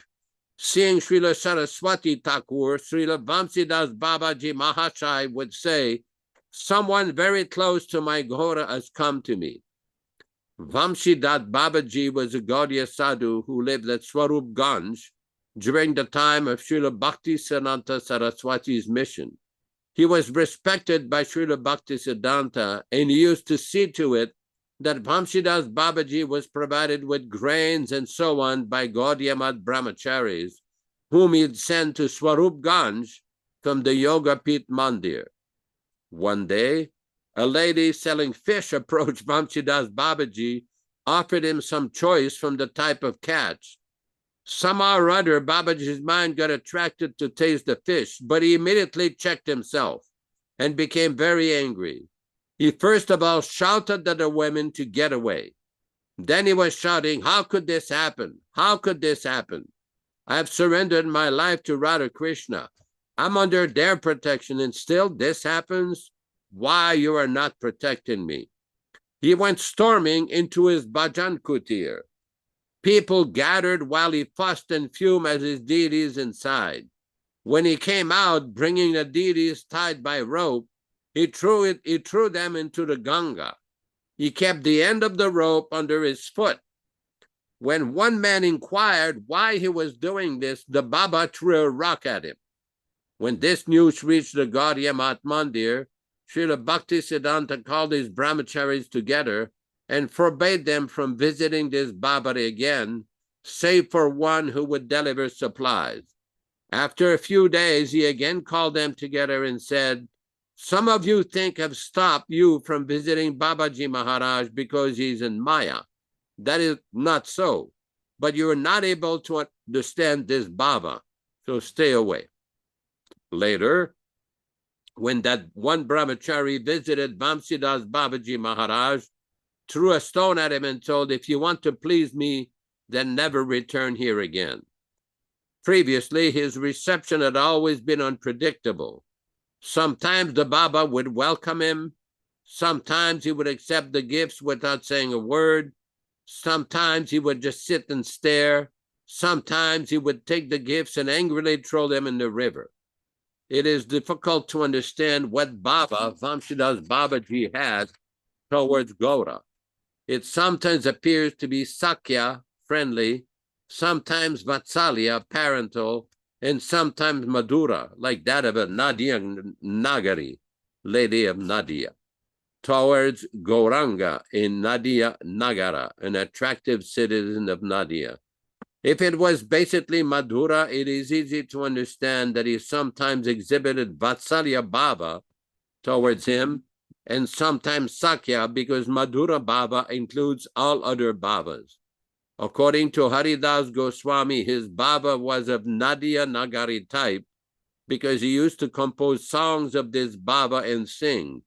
Speaker 2: Seeing Srila Saraswati Thakur, Srila Vamsi Babaji Mahashai would say, "Someone very close to my Ghora has come to me." Vamsi Babaji was a Gaudiya sadhu who lived at Swarup Ganj during the time of Srila Bhaktisiddhanta Saraswati's mission. He was respected by Srila Bhaktisiddhanta, and he used to see to it that Vamsidas Babaji was provided with grains and so on by Gaudiya Math Brahmacharis, whom he'd send to Swarup Ganj from the Yoga Pit Mandir. One day, a lady selling fish approached Vamsidas Babaji, offered him some choice from the type of catch. Somehow or other, Babaji's mind got attracted to taste the fish, but he immediately checked himself and became very angry. He first of all shouted at the women to get away. Then he was shouting, "How could this happen? How could this happen? I have surrendered my life to Radha Krishna. I'm under their protection, and still this happens? Why you are not protecting me?" He went storming into his bhajan kutir. People gathered while he fussed and fumed at his deities inside. When he came out, bringing the deities tied by rope, he threw them into the Ganga. He kept the end of the rope under his foot. When one man inquired why he was doing this, the Baba threw a rock at him. When this news reached the Gaudiya Math Mandir, Srila Bhaktisiddhanta called his brahmacharis together and forbade them from visiting this Baba again, save for one who would deliver supplies. After a few days, he again called them together and said, "Some of you think have stopped you from visiting Babaji Maharaj because he's in Maya. That is not so, but you are not able to understand this Baba, so stay away." Later, when that one brahmachari visited Vamsidas Babaji Maharaj, threw a stone at him and told, "If you want to please me, then never return here again." Previously, his reception had always been unpredictable. Sometimes the Baba would welcome him. Sometimes he would accept the gifts without saying a word. Sometimes he would just sit and stare. Sometimes he would take the gifts and angrily throw them in the river. It is difficult to understand what Baba Vamsidas Babaji has towards Gaura. It sometimes appears to be Sakya, friendly, sometimes Vatsalya, parental, and sometimes Madhura, like that of a Nadia Nagari, lady of Nadia, towards Gauranga in Nadia Nagara, an attractive citizen of Nadia. If it was basically Madhura, it is easy to understand that he sometimes exhibited Vatsalya Bhava towards him, and sometimes Sakya, because Madhura Bhava includes all other Bhavas. According to Haridas Goswami, his Bhava was of Nadia Nagari type because he used to compose songs of this Bhava and sing.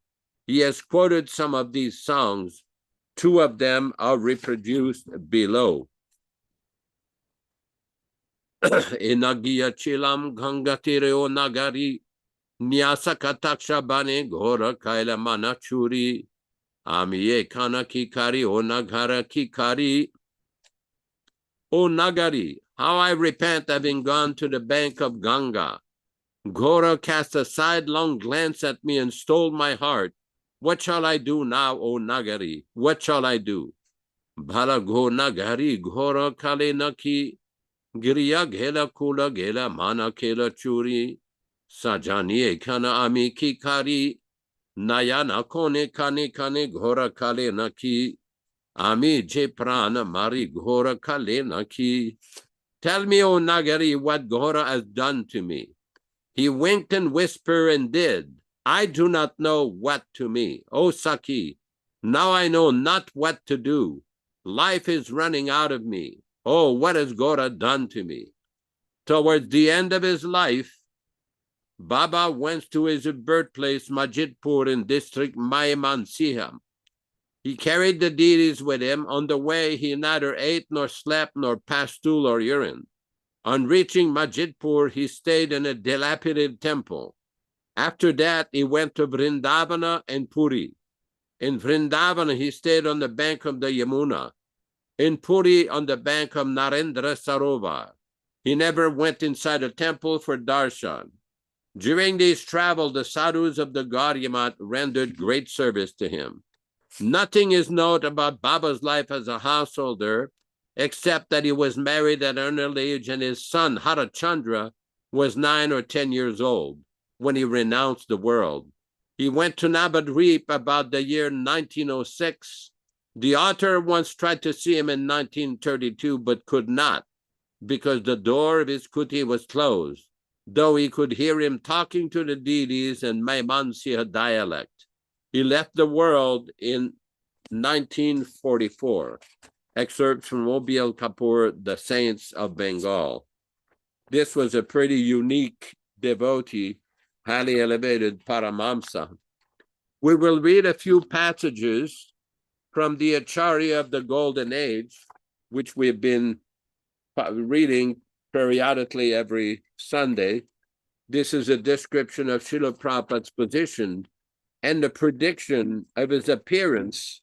Speaker 2: He has quoted some of these songs. Two of them are reproduced below. Inagiya chilam gangatireo nagari Nyasa kataksha bane ghora kaila mana churi. Amiye kana kikari o nagara kikari. O Nagari, how I repent having gone to the bank of Ganga. Ghora cast a sidelong glance at me and stole my heart. What shall I do now, O Nagari? What shall I do? Bhala go Nagari ghora kale naki. Giriya ghela kula ghela mana kela churi. Sajaniye kana ami kikari, nayana kone kane kane ghora kale naki, ami je prana mari ghora kale naki. Tell me, O Nagari, what Ghora has done to me. He winked and whispered and did. I do not know what to me. O Saki, now I know not what to do. Life is running out of me. Oh, what has Ghora done to me? Towards the end of his life, Baba went to his birthplace, Majidpur, in district Maimansiham. He carried the deities with him. On the way, he neither ate nor slept nor passed stool or urine. On reaching Majidpur, he stayed in a dilapidated temple. After that, he went to Vrindavana and Puri. In Vrindavana, he stayed on the bank of the Yamuna. In Puri, on the bank of Narendra Sarovar. He never went inside a temple for darshan. During these travels, the sadhus of the Gaudiya rendered great service to him. Nothing is known about Baba's life as a householder, except that he was married at an early age and his son, Harachandra, was 9 or 10 years old when he renounced the world. He went to Navadvip about the year 1906. The author once tried to see him in 1932, but could not, because the door of his kuti was closed, though he could hear him talking to the deities in Maimansiha dialect. He left the world in 1944. Excerpts from Mobil Kapoor, The Saints of Bengal. This was a pretty unique devotee, highly elevated Paramamsa. We will read a few passages from the Acharya of the Golden Age, which we've been reading periodically every Sunday. This is a description of Srila Prabhupada's position and the prediction of his appearance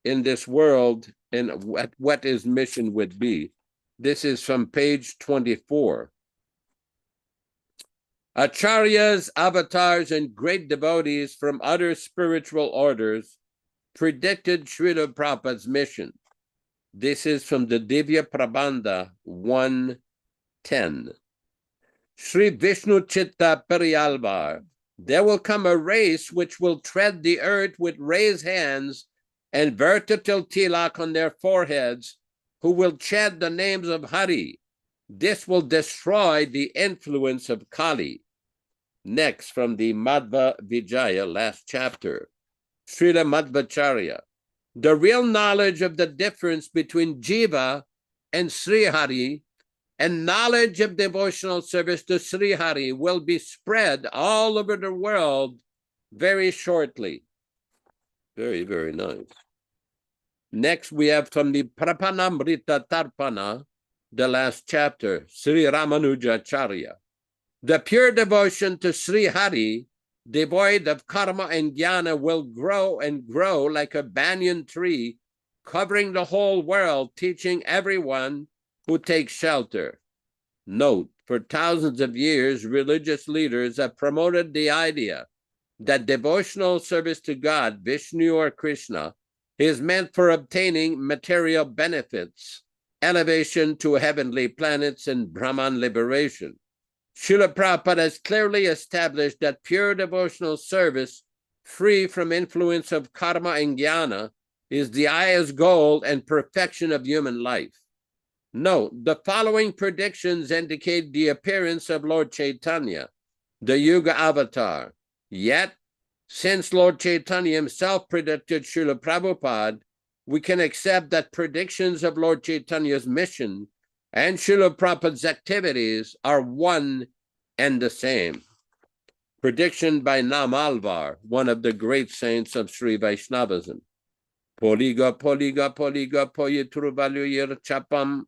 Speaker 2: in this world and what his mission would be. This is from page 24. Acharyas, avatars, and great devotees from other spiritual orders predicted Srila Prabhupada's mission. This is from the Divya Prabandha 1:10. Sri Vishnu Chitta Periyalvar. There will come a race which will tread the earth with raised hands and vertical tilak on their foreheads, who will chant the names of Hari. This will destroy the influence of Kali. Next, from the Madhva Vijaya, last chapter, Srila Madhvacharya. The real knowledge of the difference between Jiva and Sri Hari and knowledge of devotional service to Sri Hari will be spread all over the world very shortly. Very, very nice. Next, we have from the Prapanamrita Tarpana, the last chapter, Sri Ramanujacharya. The pure devotion to Sri Hari, devoid of karma and jnana, will grow and grow like a banyan tree, covering the whole world, teaching everyone who takes shelter. Note, for thousands of years, religious leaders have promoted the idea that devotional service to God, Vishnu or Krishna, is meant for obtaining material benefits, elevation to heavenly planets, and Brahman liberation. Srila Prabhupada has clearly established that pure devotional service, free from influence of karma and jnana, is the highest goal and perfection of human life. Note, the following predictions indicate the appearance of Lord Chaitanya, the Yuga avatar. Yet, since Lord Chaitanya himself predicted Srila Prabhupada, we can accept that predictions of Lord Chaitanya's mission and Srila Prabhupada's activities are one and the same. Prediction by Namalvar, one of the great saints of Sri Vaishnavism. Poliga, poliga, poliga, poyitruvaluyir chapam,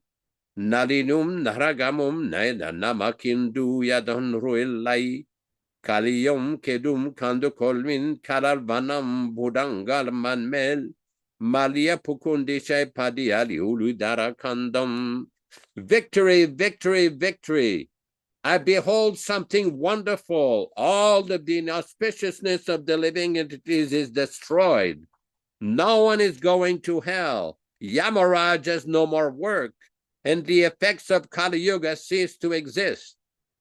Speaker 2: nalinum naragamum naida namakindu yadon ruillai, kaliyom kedum kandukolmin karalvanam budangal manmel, malia pukundishay padiali uludara kandam. Victory, victory, victory. I behold something wonderful. All of the inauspiciousness of the living entities is destroyed. No one is going to hell. Yamaraj has no more work, and the effects of Kali Yuga cease to exist.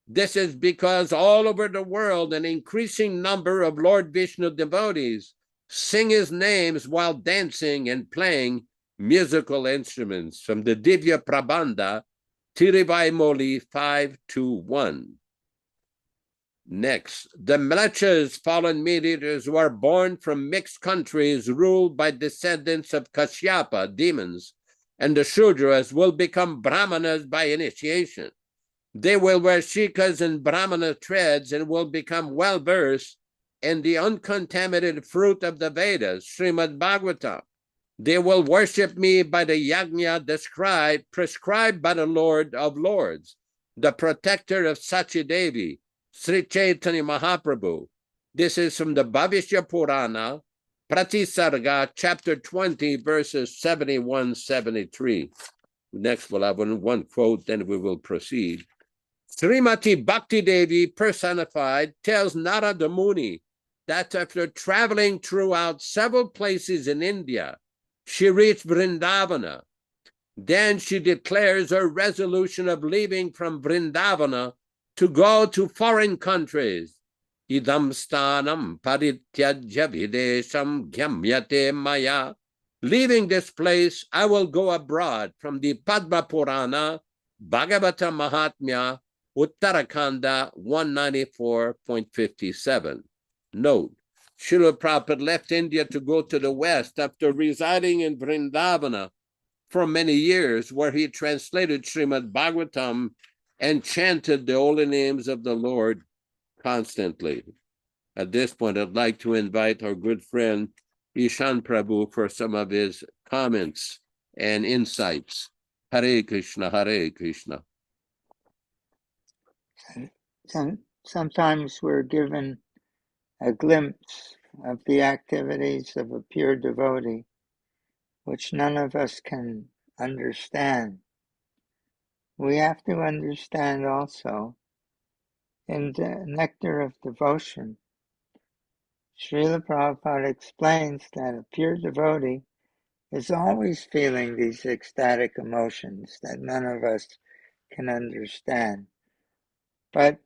Speaker 2: This is because all over the world, an increasing number of Lord Vishnu devotees sing his names while dancing and playing musical instruments. From the Divya Prabandha, Tirivai Moli 521. Next, the Mlechas, fallen meat-eaters who are born from mixed countries ruled by descendants of Kashyapa, demons, and the Shudras will become Brahmanas by initiation. They will wear shikas and Brahmana threads and will become well-versed in the uncontaminated fruit of the Vedas, Srimad Bhagavatam. They will worship me by the yajna prescribed by the Lord of Lords, the protector of Sachidevi, Sri Chaitanya Mahaprabhu. This is from the Bhavishya Purana, Pratisarga, chapter 20, verses 71-73. Next, we'll have one quote, then we will proceed. Srimati Bhakti Devi personified tells Narada Muni that after traveling throughout several places in India, she reached Vrindavana. Then she declares her resolution of leaving from Vrindavana to go to foreign countries. Idam stanam parityajya videsham gyamyate maya. Leaving this place, I will go abroad from the Padma Purana, Bhagavata Mahatmya, Uttarakanda 194.57. Note, Srila Prabhupada left India to go to the West after residing in Vrindavana for many years, where he translated Srimad Bhagavatam and chanted the holy names of the Lord constantly. At this point, I'd like to invite our good friend Ishan Prabhu for some of his comments and insights. Hare Krishna, Hare Krishna.
Speaker 5: Sometimes we're given a glimpse of the activities of a pure devotee, which none of us can understand. We have to understand also, in the Nectar of Devotion, Srila Prabhupada explains that a pure devotee is always feeling these ecstatic emotions that none of us can understand. But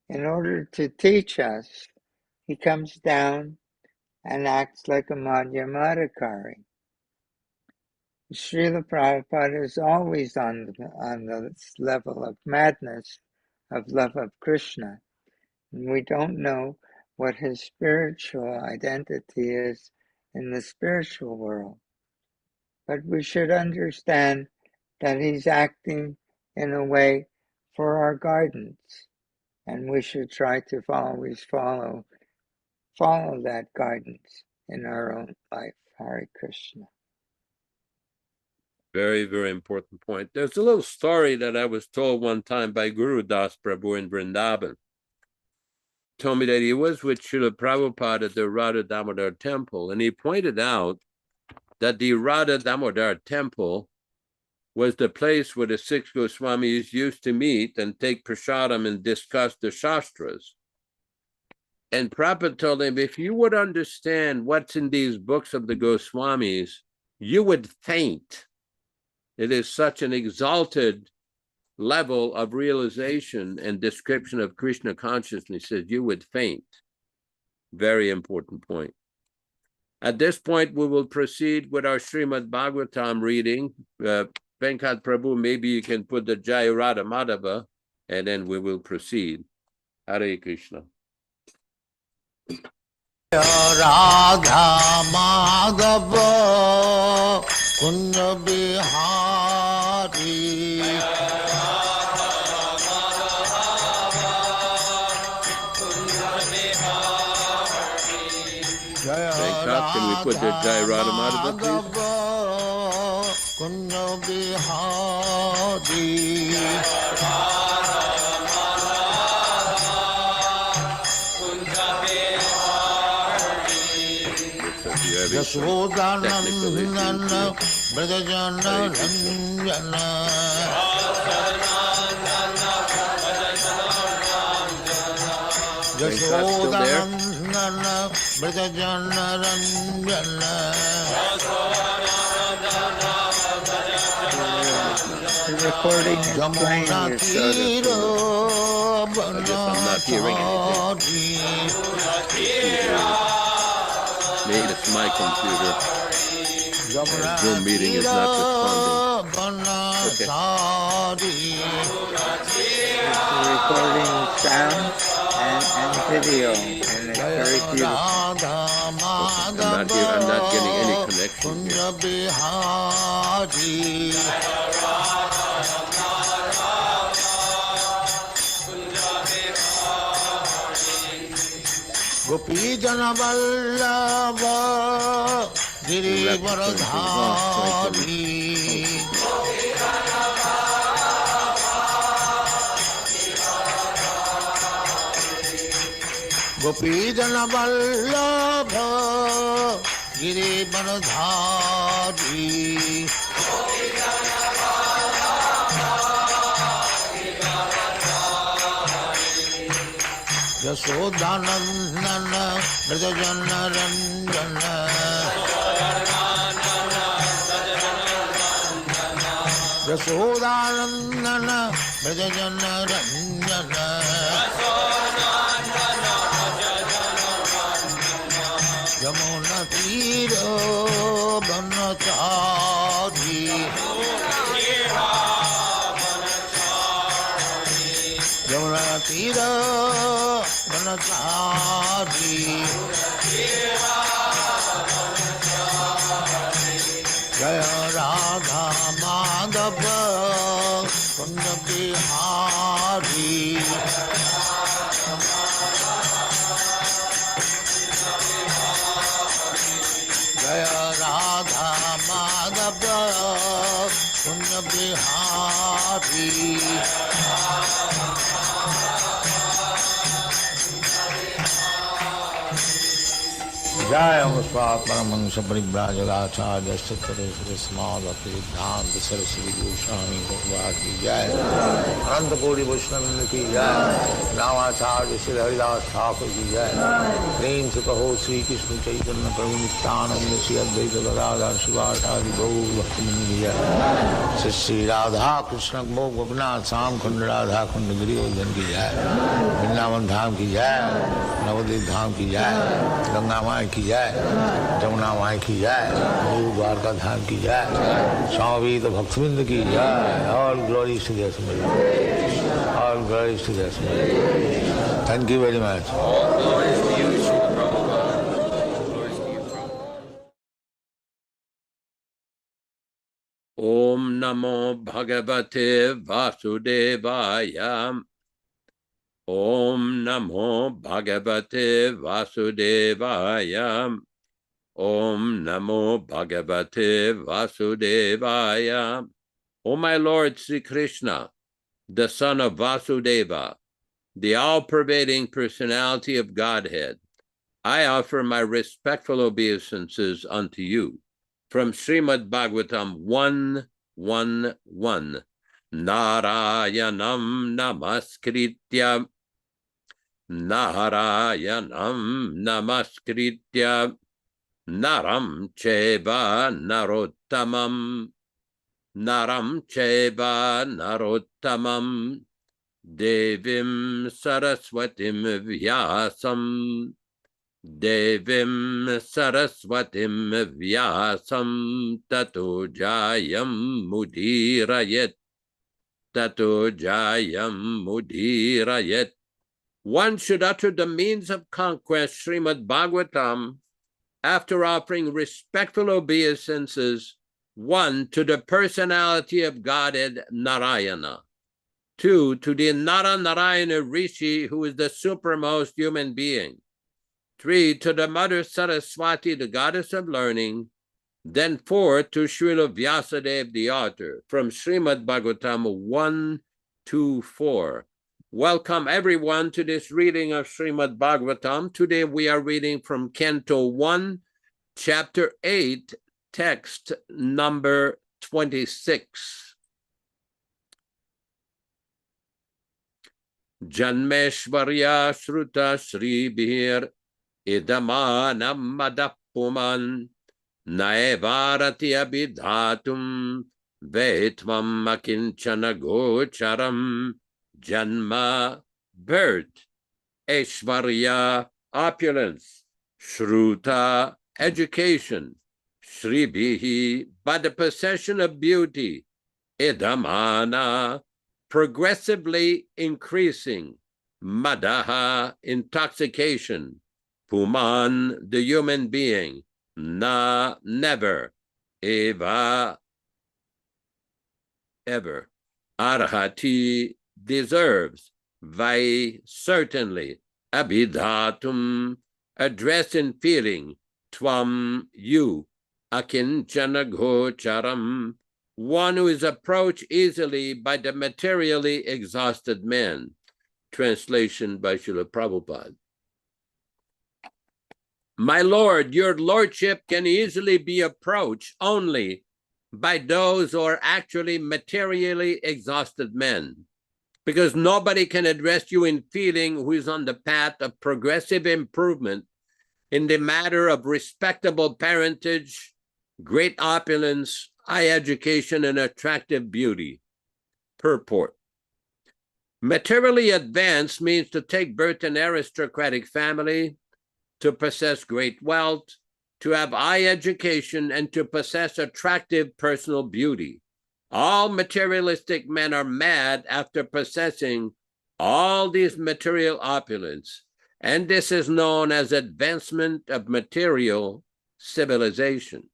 Speaker 5: in order to teach us, he comes down and acts like a Madhyamadhikari. Srila Prabhupada is always on the level of madness, of love of Krishna. And we don't know what his spiritual identity is in the spiritual world. But we should understand that he's acting in a way for our guidance. And we should try to always follow that guidance in our own life. Hare Krishna.
Speaker 2: Very, very important point. There's a little story that I was told one time by Guru Das Prabhu in Vrindavan. He told me that he was with Srila Prabhupada at the Radha Damodar temple, and he pointed out that the Radha Damodar temple was the place where the 6 Goswamis used to meet and take prasadam and discuss the Shastras. And Prabhupada told him, if you would understand what's in these books of the Goswamis, you would faint. It is such an exalted level of realization and description of Krishna consciousness that you would faint. Very important point. At this point, we will proceed with our Srimad Bhagavatam reading. Venkat Prabhu, maybe you can put the Jai Radha Madhava, and then we will proceed. Hare Krishna.
Speaker 1: Radha Madhava Kunja Bihari
Speaker 2: Venkat, can we put the Jai Radha Madhava, please?
Speaker 1: Kunja Bihari Yaśodā-nandana Dāsa Yaśodā-nandana
Speaker 5: The recording is playing Yaśodā.
Speaker 2: I guess I'm not hearing anything. Maybe it's my computer. Zoom meeting is not responding. Okay.
Speaker 5: It's recording sound and video, and it's very beautiful.
Speaker 2: Okay. I'm not getting any connection here.
Speaker 1: Gopi Jana Vallabha Girivaradhari Gopijana Vallabha Girivaradhari Yaśodā-nandana Dāsa Yaśodā-nandana Dāsa Yamuna Tira Banachari Yamuna Tira Banachari Jaya Radha Madhava Kunti Jaya Radha Madhava Kunti Jaya Musvatmanamangsa Paribrajagacharya Sattara Smadhati Dhanta Saraswati Goswami Prabhupāda Jaya Ananta Kodi Vaishnava Ki Jaya Ramacharya Sri Haridas Thakur Ki Jaya Prem Se Kaho Sri Krishna Chaitanya Prabhu Nityananda Sri Advaita Gadadhar Shivasadi Gaur Bhaktivinoda Ki Jaya Sri Radha Krishna Bhog Gopinath Sam Khund Radha Khund Giri Godan Ki Jaya Vrindavan Dham Ki Jaya Navadvip Dham Ki Jaya Ganga Mai Ki Jai, Jamuna Mai Ki Jai, New Dwarka Dham Ki Jai, Swami Bhaktivedanta Ki Jai, all glories to the Assembly. All glories to the Assembly. Thank you very much.
Speaker 2: All glories to you, Srila Prabhupada. All glories to you, Prabhupada. Om Namo Bhagavate Vasudevaya. Om Namo Bhagavate Vasudevaya. Om Namo Bhagavate Vasudevaya. O my Lord Sri Krishna, the son of Vasudeva, the all-pervading personality of Godhead, I offer my respectful obeisances unto you from Srimad Bhagavatam 1:1:1. Narayanam namaskritya Narayanam namaskritya Naram cheva narottamam Naram cheva narottamam Devim saraswatim vyasam Devim saraswatim vyasam Tato jayam mudirayet Tato jayam mudirayet. One should utter the means of conquest, Srimad Bhagavatam, after offering respectful obeisances, 1, to the personality of Godhead Narayana, 2, to the Narayana Rishi, who is the supremmost human being, 3, to the Mother Saraswati, the goddess of learning, then 4, to Srila Vyasadeva, the author, from Srimad Bhagavatam 1-4. Welcome everyone to this reading of Srimad Bhagavatam. Today we are reading from Canto 1, Chapter 8, text number 26. Janmeshvarya Shruta Shribhir Idamanam Madapuman Naevarati Abhidhatum Vetvam Akinchana Gocharam. Janma, birth, Aishvarya, opulence, Shruta, education, Shribhihi, by the possession of beauty, Idamana, progressively increasing, Madaha, intoxication, Puman, the human being, Na, never, Eva, ever, Arhati, deserves, Vai, certainly, Abhidhatum, address and feeling, Tvam, you, akinchana gocharam, one who is approached easily by the materially exhausted man. Translation by Srila Prabhupada. My Lord, your lordship can easily be approached only by those who are actually materially exhausted men, because nobody can address you in feeling who is on the path of progressive improvement in the matter of respectable parentage, great opulence, high education, and attractive beauty. Purport. Materially advanced means to take birth in an aristocratic family, to possess great wealth, to have high education, and to possess attractive personal beauty. All materialistic men are mad after possessing all these material opulence, and this is known as advancement of material civilization.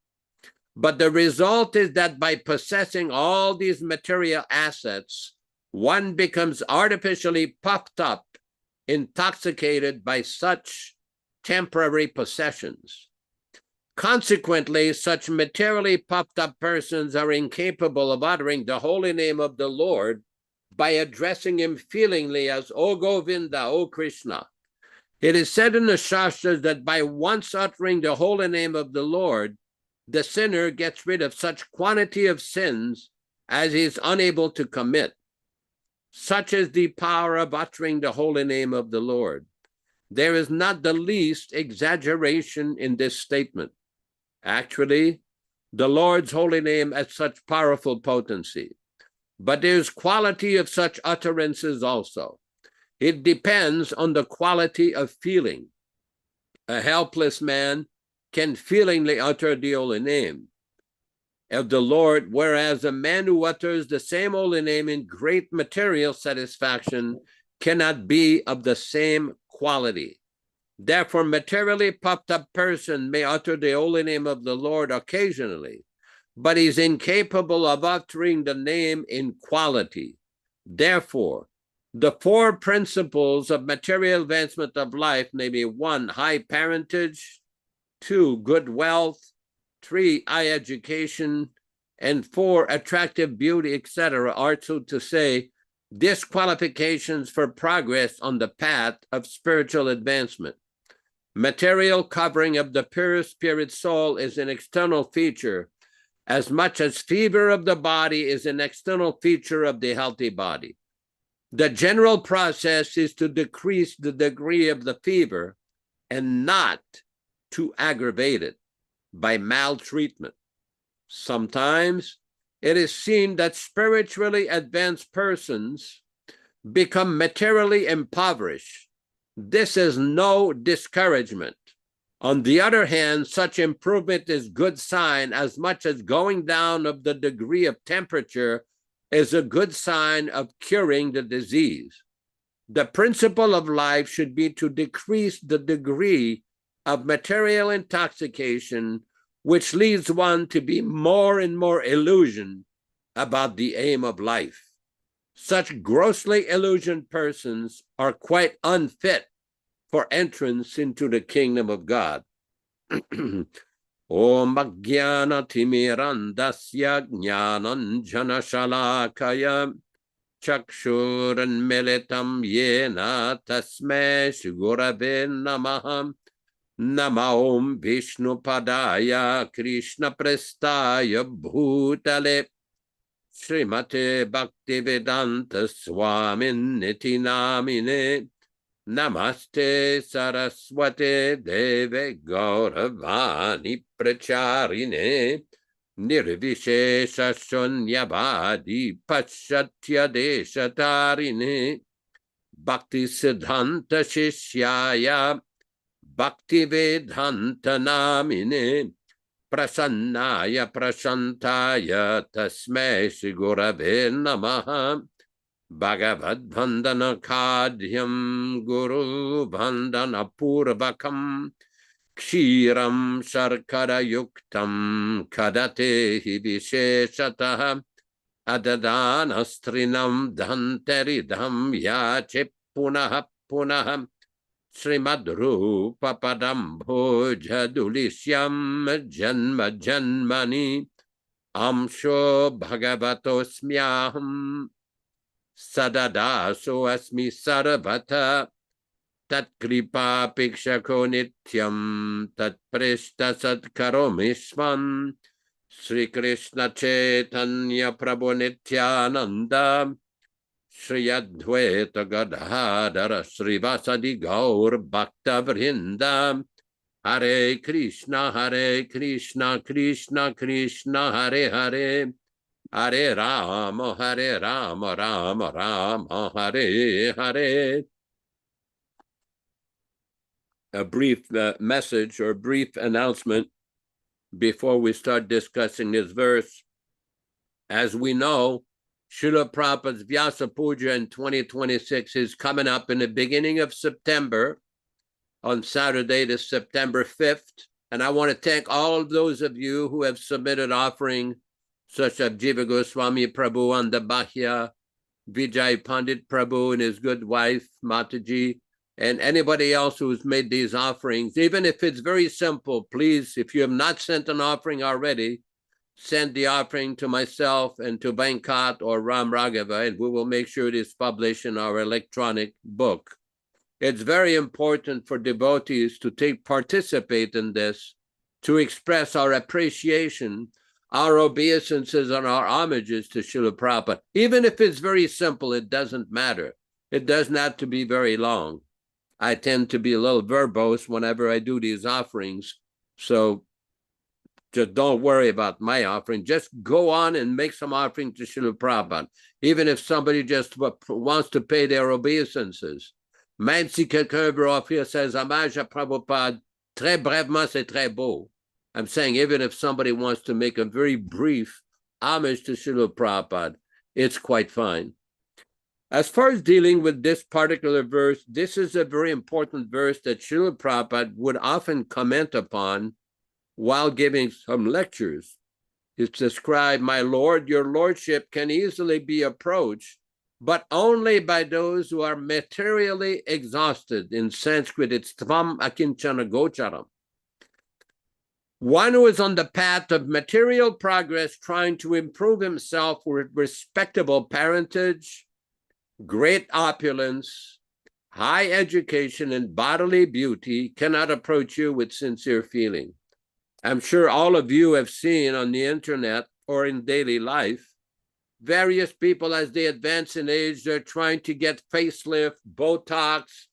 Speaker 2: But the result is that by possessing all these material assets, one becomes artificially puffed up, intoxicated by such temporary possessions. Consequently, such materially puffed up persons are incapable of uttering the holy name of the Lord by addressing him feelingly as O Govinda, O Krishna. It is said in the Shastras that by once uttering the holy name of the Lord, the sinner gets rid of such quantity of sins as he is unable to commit. Such is the power of uttering the holy name of the Lord. There is not the least exaggeration in this statement. Actually, the Lord's holy name has such powerful potency, but there's quality of such utterances also. It depends on the quality of feeling. A helpless man can feelingly utter the holy name of the Lord, whereas a man who utters the same holy name in great material satisfaction cannot be of the same quality. Therefore, materially puffed up person may utter the holy name of the Lord occasionally, but is incapable of uttering the name in quality. Therefore, the four principles of material advancement of life, namely 1, high parentage, 2, good wealth, 3, high education, and 4, attractive beauty, etc., are, so to say, disqualifications for progress on the path of spiritual advancement. Material covering of the pure spirit soul is an external feature, as much as fever of the body is an external feature of the healthy body. The general process is to decrease the degree of the fever and not to aggravate it by maltreatment. Sometimes it is seen that spiritually advanced persons become materially impoverished. This is no discouragement. On the other hand, such improvement is good sign, as much as going down of the degree of temperature is a good sign of curing the disease. The principle of life should be to decrease the degree of material intoxication, which leads one to be more and more illusioned about the aim of life. Such grossly illusioned persons are quite unfit for entrance into the kingdom of God. Om Ajnana Timirandasya Jnananjana Shalakaya Chakshuran Militam Yena Tasme Shigurave Namaham Nama Om Vishnu Padaya Krishna Prestaya Bhutale Srimate Bhaktivedanta Swami Namine Namaste Saraswate Deve Gauravani Pracharine Nirvishesha Shunyavadi Pachatya Deshatarine Bhakti Siddhanta Shishyaya Bhaktivedanta Namine Prasannaya Prashantaya Tasme Shigurave Namaha Bhagavad Vandana Kadhyam Guru Vandana Purvakam Kshiram Sharkara Yuktam Kadate Visheshataha Adadana Strinam Dhantaridham Yache Punaha Punaha Srimad Rupa Padambho Jadulisyam Janma Janmani Amsho Bhagavatosmyaham Sadadaso Asmi Saravata Tat Kripa Pikshako Nityam Tat Prishta Satkaromishvam Sri Krishna Chaitanya Prabhu Nityananda Shri Advaita Gadadhara Srivasadi Gaur Bhakta Vrinda Hare Krishna Krishna Krishna Hare Hare Hare Rama Rama Rama Hare Hare. A brief message or brief announcement before we start discussing this verse. As we know, Srila Prabhupada's Vyasa Puja in 2026 is coming up in the beginning of September, on Saturday, the September 5th. And I want to thank all of those of you who have submitted offerings, such as Jiva Goswami Prabhu and the Bahya, Vijay Pandit Prabhu and his good wife, Mataji, and anybody else who's made these offerings. Even if it's very simple, please, if you have not sent an offering already, send the offering to myself and to Venkat or Ram Raghava, and we will make sure it is published in our electronic book. It's very important for devotees to participate in this, to express our appreciation, our obeisances, and our homages to Srila Prabhupada. Even if it's very simple, it doesn't matter. It doesn't have to be very long. I tend to be a little verbose whenever I do these offerings, so just don't worry about my offering. Just go on and make some offering to Srila Prabhupada, even if somebody just wants to pay their obeisances. Même si quelqu'un veut offrir ses hommages à Prabhupada, très brèvement, c'est très beau. I'm saying even if somebody wants to make a very brief homage to Srila Prabhupada, it's quite fine. As far as dealing with this particular verse, this is a very important verse that Srila Prabhupada would often comment upon while giving some lectures. It's described, "My Lord, your lordship can easily be approached, but only by those who are materially exhausted." In Sanskrit, it's tvam akinchana gocharam. One who is on the path of material progress, trying to improve himself with respectable parentage, great opulence, high education, and bodily beauty, cannot approach you with sincere feeling. I'm sure all of you have seen on the internet or in daily life, various people as they advance in age, they're trying to get facelift, Botox,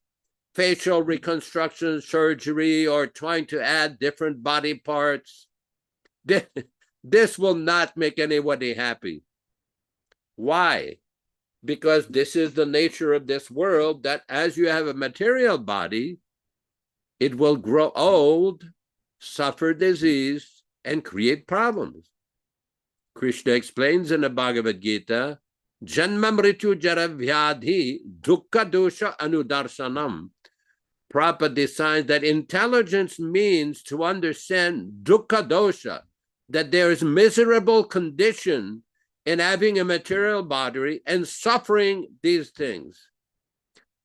Speaker 2: facial reconstruction surgery, or trying to add different body parts. This will not make anybody happy. Why? Because this is the nature of this world, that as you have a material body, it will grow old, suffer disease, and create problems. Krishna explains in the Bhagavad Gita, Janma mritu jara vyadhi dukkha dosha anudarsanam. Prabhupada decides that intelligence means to understand dukkha dosha, that there is miserable condition in having a material body and suffering these things.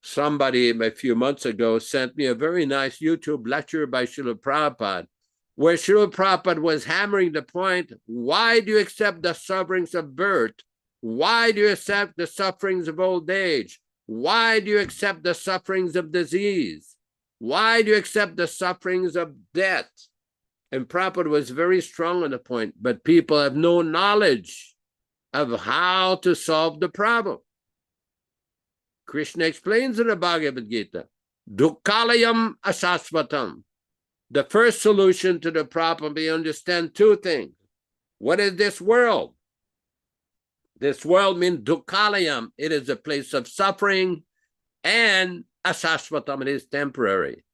Speaker 2: Somebody a few months ago sent me a very nice YouTube lecture by Srila Prabhupada, where Srila Prabhupada was hammering the point, why do you accept the sufferings of birth? Why do you accept the sufferings of old age? Why do you accept the sufferings of disease? Why do you accept the sufferings of death? And Prabhupada was very strong on the point, but people have no knowledge of how to solve the problem. Krishna explains in the Bhagavad Gita, Dukkhalayam asasvatam. The first solution to the problem, we understand two things. What is this world? This world means Dukkhalayam. It is a place of suffering, and asasvatam, it is temporary.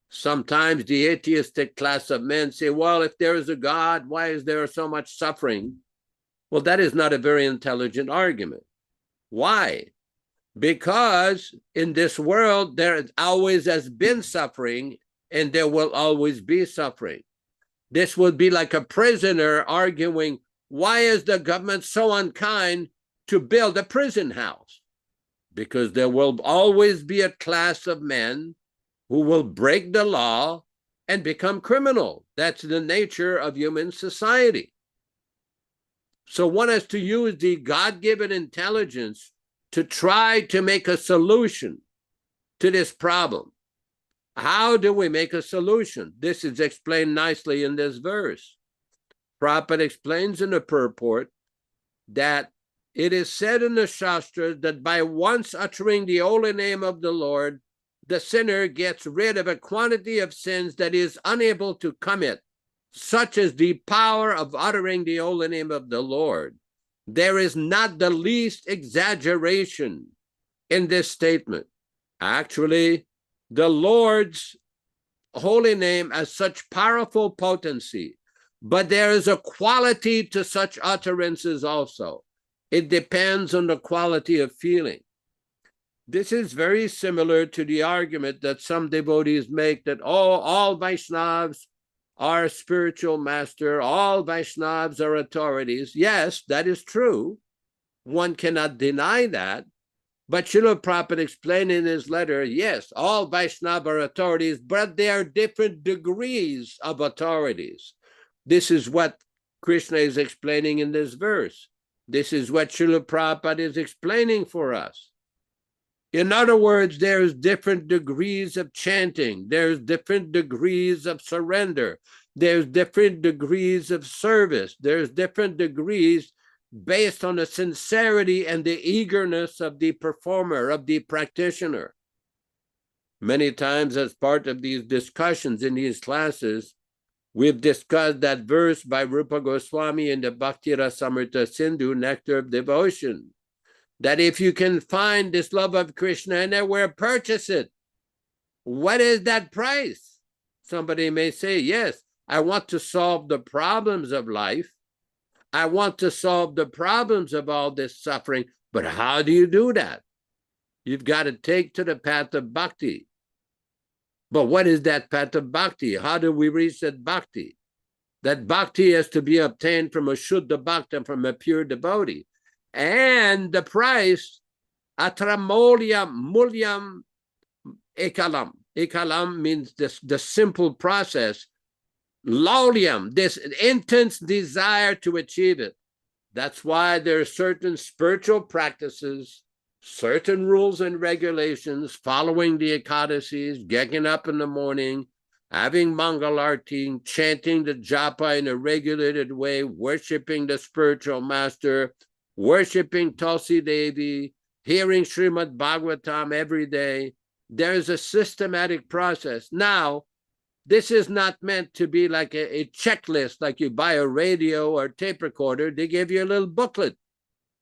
Speaker 2: Sometimes the atheistic class of men say, well, if there is a God, why is there so much suffering? Well, that is not a very intelligent argument. Why? Because in this world, there always has been suffering, and there will always be suffering. This would be like a prisoner arguing, why is the government so unkind to build a prison house? Because there will always be a class of men who will break the law and become criminal. That's the nature of human society. So one has to use the God-given intelligence to try to make a solution to this problem. How do we make a solution? This is explained nicely in this verse. Prabhupada explains in the purport that it is said in the Shastras that by once uttering the holy name of the Lord, the sinner gets rid of a quantity of sins that he is unable to commit, such as the power of uttering the holy name of the Lord. There is not the least exaggeration in this statement. Actually, the Lord's holy name has such powerful potency, but there is a quality to such utterances also. It depends on the quality of feeling. This is very similar to the argument that some devotees make that all Vaishnavas are spiritual master, all Vaishnavas are authorities. Yes, that is true. One cannot deny that. But Srila Prabhupada explained in his letter, yes, all Vaishnava are authorities, but there are different degrees of authorities. This is what Krishna is explaining in this verse. This is what Srila Prabhupada is explaining for us. In other words, there's different degrees of chanting. There's different degrees of surrender. There's different degrees of service. There's different degrees based on the sincerity and the eagerness of the performer, of the practitioner. Many times as part of these discussions in these classes, we've discussed that verse by Rupa Goswami in the Bhakti Rasamrita Sindhu, Nectar of Devotion, that if you can find this love of Krishna anywhere, purchase it. What is that price? Somebody may say, yes, I want to solve the problems of life. I want to solve the problems of all this suffering. But how do you do that? You've got to take to the path of bhakti. But what is that path of bhakti? How do we reach that bhakti? That bhakti has to be obtained from a Shuddha Bhakta, from a pure devotee. And the price, atramolyam mulyam ekalam. Ekalam means the simple process. Laulyam, this intense desire to achieve it. That's why there are certain spiritual practices, certain rules and regulations, following the Ekadasis, getting up in the morning, having Mangalarti, chanting the japa in a regulated way, worshiping the spiritual master, worshiping Tulsi Devi, hearing Srimad Bhagavatam every day. There's a systematic process. Now, this is not meant to be like a checklist, like you buy a radio or tape recorder. They give you a little booklet.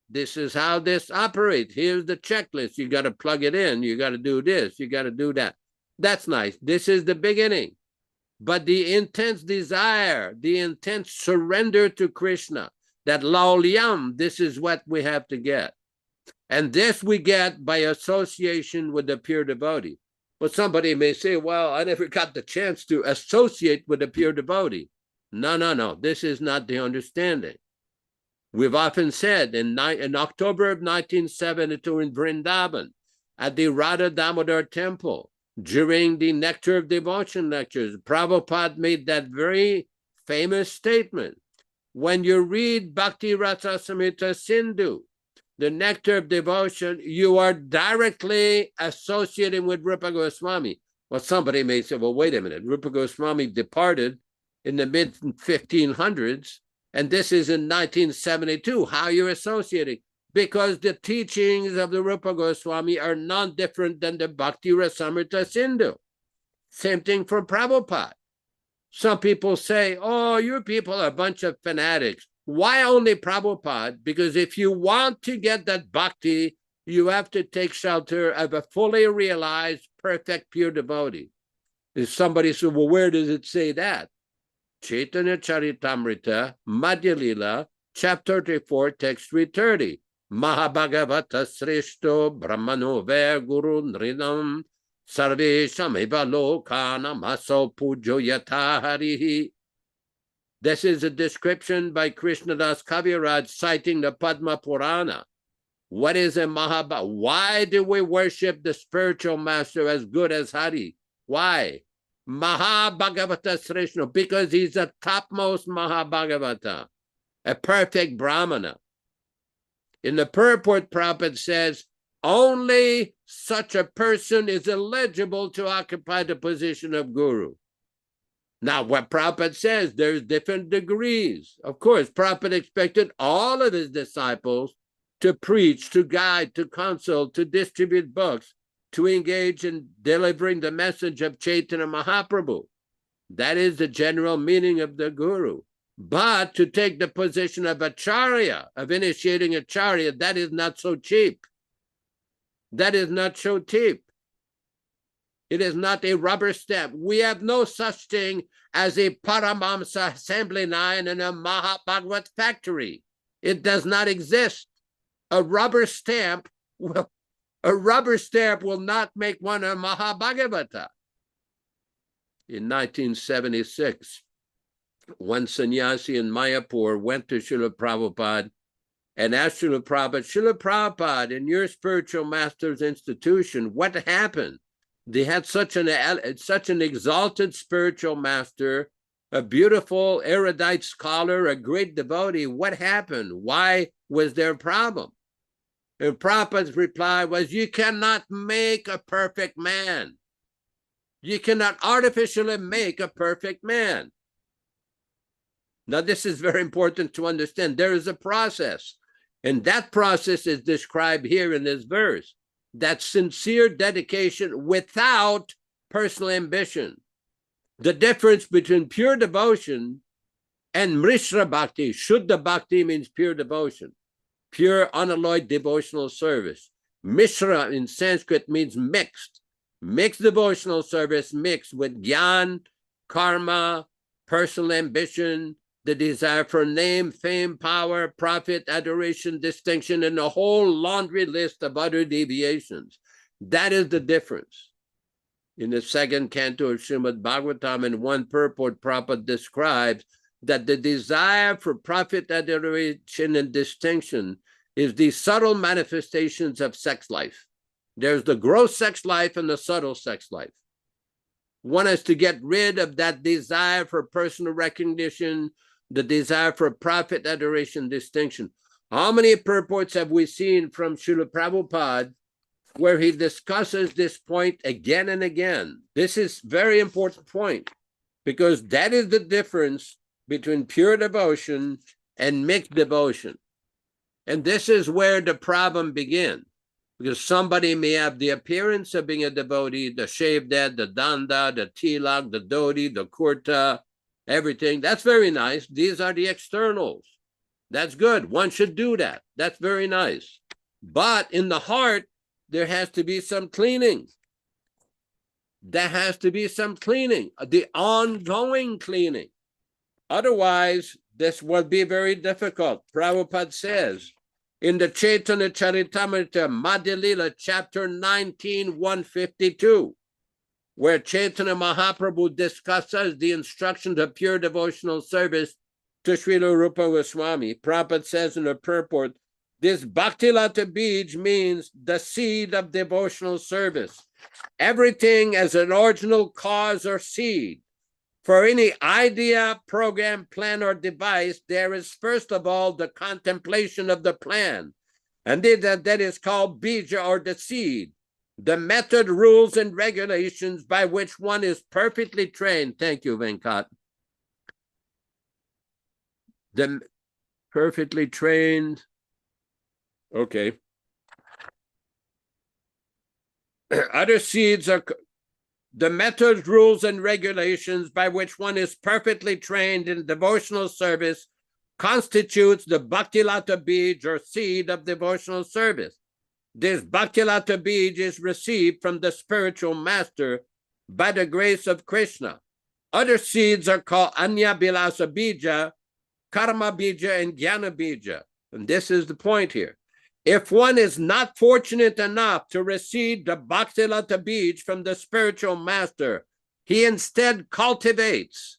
Speaker 2: This is how this operates. Here's the checklist. You got to plug it in. You got to do this. You got to do that. That's nice. This is the beginning. But the intense desire, the intense surrender to Krishna, that laulyam, this is what we have to get. And this we get by association with the pure devotee. But somebody may say, well, I never got the chance to associate with a pure devotee. No. This is not the understanding. We've often said in October of 1972 in Vrindavan, at the Radha Damodar temple, during the Nectar of Devotion lectures, Prabhupada made that very famous statement. When you read Bhakti Rasa Samhita Sindhu, the Nectar of Devotion, you are directly associating with Rupa Goswami. Well, somebody may say, well, wait a minute. Rupa Goswami departed in the mid-1500s, and this is in 1972. How are you associating? Because the teachings of the Rupa Goswami are none different than the Bhakti Rasamrita Sindhu. Same thing for Prabhupada. Some people say, oh, you people are a bunch of fanatics. Why only Prabhupada? Because if you want to get that bhakti, you have to take shelter of a fully realized, perfect, pure devotee. If somebody says, well, where does it say that? Chaitanya Charitamrita, Madhya Lila, chapter 34, text 330. Mahabhagavata Srishto Brahmano Ver Guru Nrinam Sarvesham Eva Lokana Maso Pujo Yata Harihi. This is a description by Krishnadas Kaviraj citing the Padma Purana. What is a Mahabhagavata? Why do we worship the spiritual master as good as Hari? Why? Mahabhagavata Srishna, because he's the topmost Mahabhagavata, a perfect Brahmana. In the purport, Prabhupada says, only such a person is eligible to occupy the position of guru. Now, what Prabhupada says, there's different degrees. Of course, Prabhupada expected all of his disciples to preach, to guide, to counsel, to distribute books, to engage in delivering the message of Chaitanya Mahaprabhu. That is the general meaning of the guru. But to take the position of Acharya, of initiating Acharya, that is not so cheap. That is not so cheap. It is not a rubber stamp. We have no such thing as a Paramamsa assembly line in a Mahabhagavat factory. It does not exist. A rubber stamp will not make one a Mahabhagavata. In 1976, one sannyasi in Mayapur went to Srila Prabhupada and asked Srila Prabhupada, in your spiritual master's institution, what happened? They had such an exalted spiritual master, a beautiful erudite scholar, a great devotee. What happened? Why was there a problem? And Prabhupada's reply was, you cannot make a perfect man. You cannot artificially make a perfect man. Now, this is very important to understand. There is a process, and that process is described here in this verse. That sincere dedication without personal ambition. The difference between pure devotion and Mrishra Bhakti. Shuddha Bhakti means pure devotion, pure unalloyed devotional service. Mishra in Sanskrit means mixed. Mixed devotional service mixed with jnana, karma, personal ambition, the desire for name, fame, power, profit, adoration, distinction, and a whole laundry list of other deviations. That is the difference. In the second canto of Srimad Bhagavatam, in one purport, Prabhupada describes that the desire for profit, adoration, and distinction is the subtle manifestations of sex life. There's the gross sex life and the subtle sex life. One is to get rid of that desire for personal recognition, the desire for profit, adoration, distinction. How many purports have we seen from Srila Prabhupada where he discusses this point again and again? This is a very important point, because that is the difference between pure devotion and mixed devotion. And this is where the problem begins, because somebody may have the appearance of being a devotee, the shaved head, the danda, the tilak, the dhoti, the kurta, everything. That's very nice. These are the externals. That's good. One should do that. That's very nice. But in the heart, there has to be some cleaning. There has to be some cleaning, the ongoing cleaning. Otherwise, this will be very difficult. Prabhupada says in the Chaitanya Charitamrita, Madhya Lila, chapter 19, 152, where Chaitanya Mahaprabhu discusses the instructions of pure devotional service to Srila Rupa Goswami. Prabhupada says in the purport, this Bhaktilata Bij means the seed of devotional service. Everything as an original cause or seed. For any idea, program, plan, or device, there is first of all the contemplation of the plan. And that is called bija, or the seed. The method, rules, and regulations by which one is perfectly trained. Thank you, Venkat. The perfectly trained. Okay. Other seeds are the methods, rules, and regulations by which one is perfectly trained in devotional service constitutes the Bhaktilata Bij, or seed of devotional service. This Bhaktilata Bij is received from the spiritual master by the grace of Krishna. Other seeds are called Anya Bilasa Bija, Karma Bija, and Jnana Bija. And this is the point here. If one is not fortunate enough to receive the Bhaktilata Bij from the spiritual master, he instead cultivates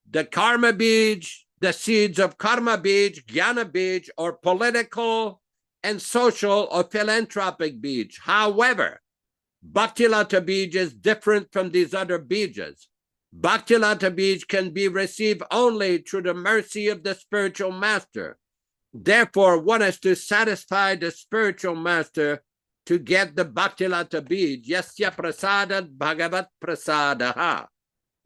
Speaker 2: the Karma Bij, the seeds of Karma Bij, Jnana Bij, or political and social or philanthropic Bij. However, Bhaktilata Bij is different from these other Bijas. Bhaktilata Bij can be received only through the mercy of the spiritual master. Therefore, one has to satisfy the spiritual master to get the Bhaktilata Bij. Yasya prasadat bhagavat prasadaha.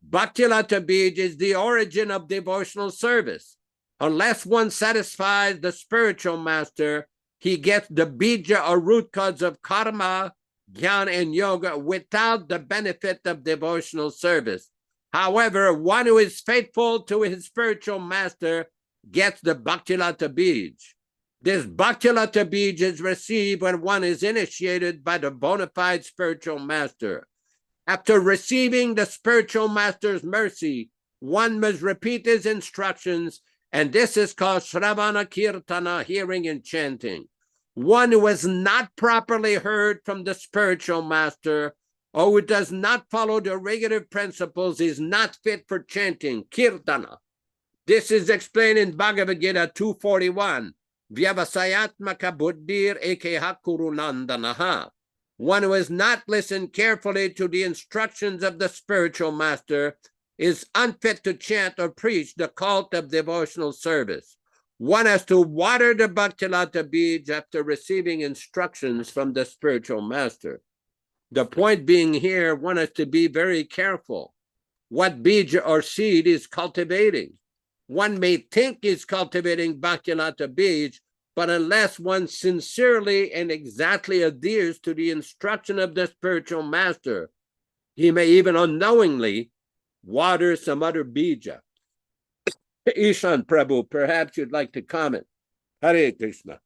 Speaker 2: Bhaktilata Bij is the origin of devotional service. Unless one satisfies the spiritual master, he gets the bija or root cause of karma, jnana, and yoga without the benefit of devotional service. However, one who is faithful to his spiritual master gets the Bhaktilata Bij. This Bhaktilata Bij is received when one is initiated by the bona fide spiritual master. After receiving the spiritual master's mercy, one must repeat his instructions, and this is called Shravana Kirtana, hearing and chanting. One who has not properly heard from the spiritual master, or who does not follow the regulative principles, is not fit for chanting, Kirtana. This is explained in Bhagavad Gita 241. Vyavasayatmaka buddhir eke Raghunandana. One who has not listened carefully to the instructions of the spiritual master is unfit to chant or preach the cult of devotional service. One has to water the Bhaktilata Bij after receiving instructions from the spiritual master. The point being here, one has to be very careful what bija or seed is cultivating. One may think he's cultivating Bhaktilata Bij, but unless one sincerely and exactly adheres to the instruction of the spiritual master, he may even unknowingly water some other bija. Ishan Prabhu, perhaps you'd like to comment. Hare Krishna.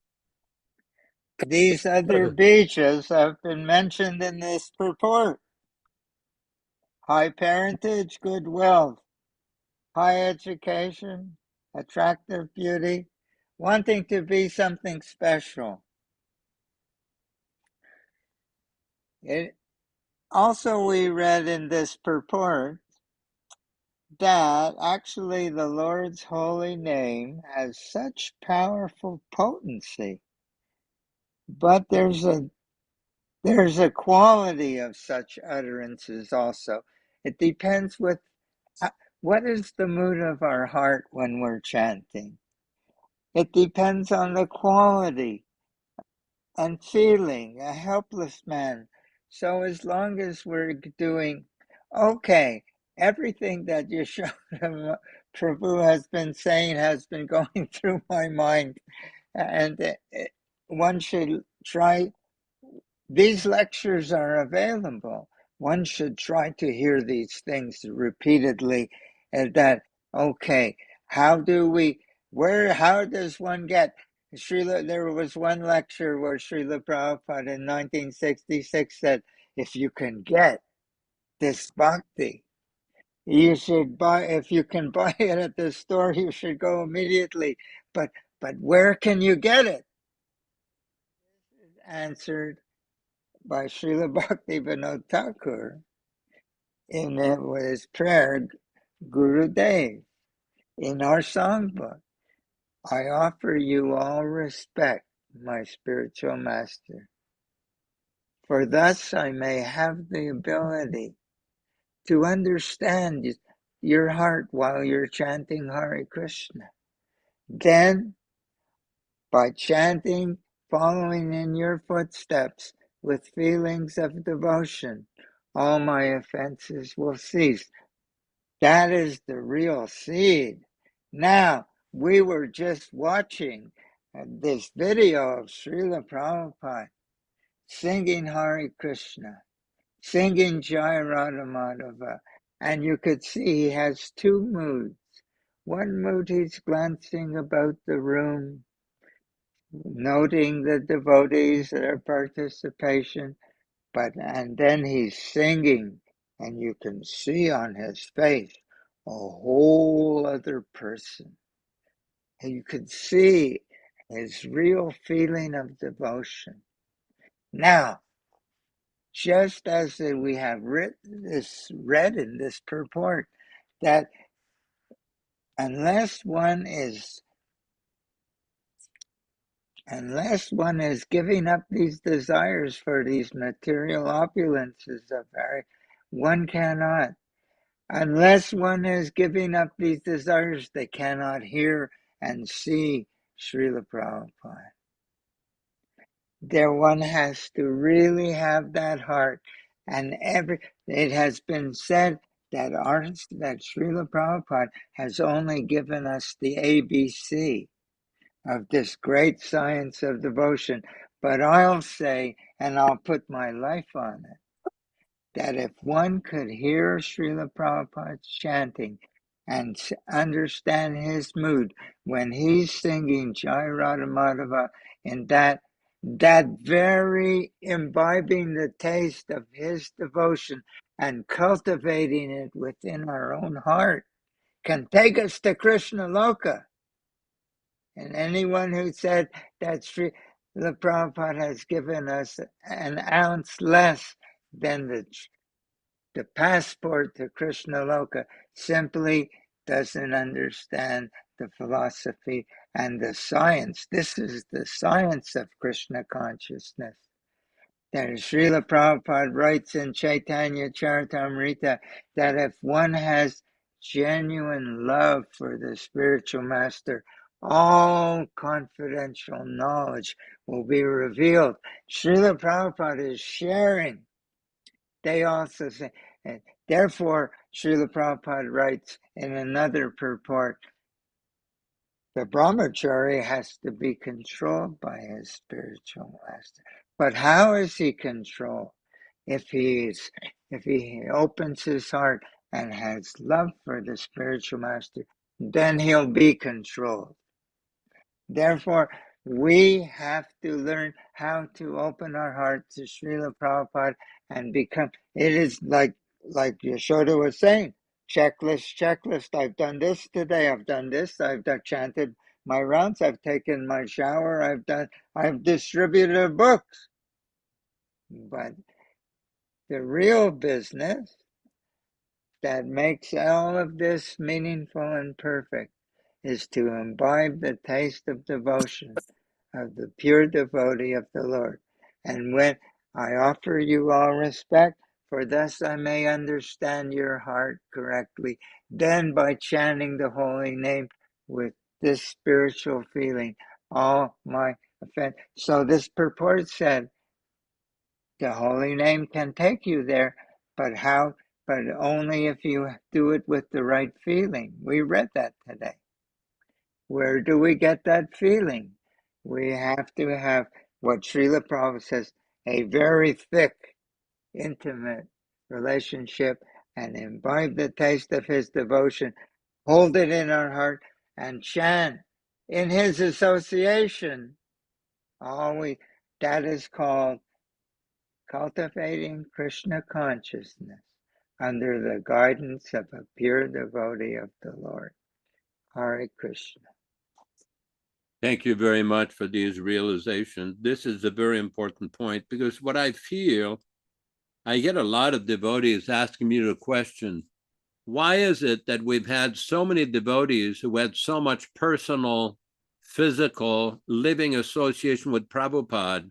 Speaker 5: These other bijas have been mentioned in this purport. High parentage, good wealth, high education, attractive beauty, wanting to be something special. Also, we read in this purport that actually the Lord's holy name has such powerful potency, but there's a quality of such utterances also. It depends with what is the mood of our heart when we're chanting. It depends on the quality and feeling, a helpless man. So as long as we're doing, okay, everything that Yaśodā Prabhu has been saying has been going through my mind, and one should try. These lectures are available. One should try to hear these things repeatedly, and that, okay, how does one get there was one lecture where Srila Prabhupada in 1966 said, if you can get this bhakti, you should if you can buy it at the store, you should go immediately. But where can you get it? This is answered by Srila Bhaktivedanta Thakur in his prayer, Gurudev, in our songbook. I offer you all respect, my spiritual master, for thus I may have the ability to understand your heart while you're chanting Hare Krishna. Then, by chanting, following in your footsteps with feelings of devotion, all my offenses will cease. That is the real seed. Now, we were just watching this video of Srila Prabhupada singing Hare Krishna, singing Jai Radha Madhava, and you could see he has two moods. One mood he's glancing about the room, noting the devotees, their participation, and then he's singing, and you can see on his face a whole other person. And you can see his real feeling of devotion. Now, just as we have read in this purport, that unless one is unless one is giving up these desires for these material opulences of one cannot. Unless one is giving up these desires, they cannot hear and see Srila Prabhupada. There one has to really have that heart. And it has been said that Srila Prabhupada has only given us the ABC of this great science of devotion. But I'll say, and I'll put my life on it, that if one could hear Srila Prabhupada chanting and understand his mood when he's singing Jai Radha Madhava, in that very imbibing the taste of his devotion and cultivating it within our own heart can take us to Krishna Loka. And anyone who said that Srila Prabhupada has given us an ounce less than the passport to Krishna Loka simply doesn't understand the philosophy and the science. This is the science of Krishna consciousness. That Srila Prabhupada writes in Chaitanya Charitamrita that if one has genuine love for the spiritual master, all confidential knowledge will be revealed. Srila Prabhupada is sharing. They also say, and therefore, Srila Prabhupada writes in another purport, the brahmachari has to be controlled by his spiritual master. But how is he controlled? If he opens his heart and has love for the spiritual master, then he'll be controlled. Therefore, we have to learn how to open our heart to Srila Prabhupada and become, it is like Yaśodā was saying, checklist. I've done this today, I've done this, I've chanted my rounds, I've taken my shower, I've distributed books. But the real business that makes all of this meaningful and perfect is to imbibe the taste of devotion of the pure devotee of the Lord. And when I offer you all respect, for thus I may understand your heart correctly, then by chanting the holy name with this spiritual feeling, all my offense. So this purport said, the holy name can take you there, but how? But only if you do it with the right feeling. We read that today. Where do we get that feeling? We have to have what Srila Prabhupada says, a very thick, intimate relationship and imbibe the taste of his devotion, hold it in our heart and chant in his association. Always, that is called cultivating Krishna consciousness under the guidance of a pure devotee of the Lord. Hare Krishna.
Speaker 2: Thank you very much for these realizations. This is a very important point because what I feel, I get a lot of devotees asking me the question, why is it that we've had so many devotees who had so much personal, physical, living association with Prabhupada,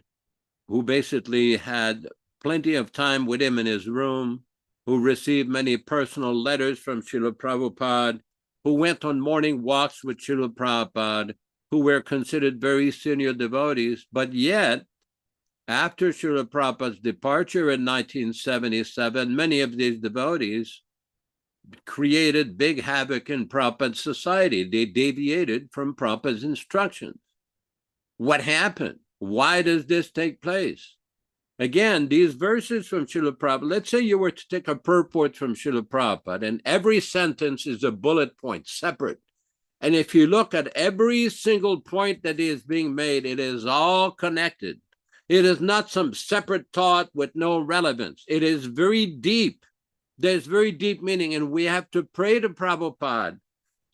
Speaker 2: who basically had plenty of time with him in his room, who received many personal letters from Srila Prabhupada, who went on morning walks with Srila Prabhupada, who were considered very senior devotees, but yet, after Srila Prabhupada's departure in 1977, many of these devotees created big havoc in Prabhupada's society. They deviated from Prabhupada's instructions. What happened? Why does this take place? Again, these verses from Srila Prabhupada, let's say you were to take a purport from Srila Prabhupada, and every sentence is a bullet point, separate. And if you look at every single point that is being made, it is all connected. It is not some separate thought with no relevance. It is very deep. There's very deep meaning, and we have to pray to Prabhupada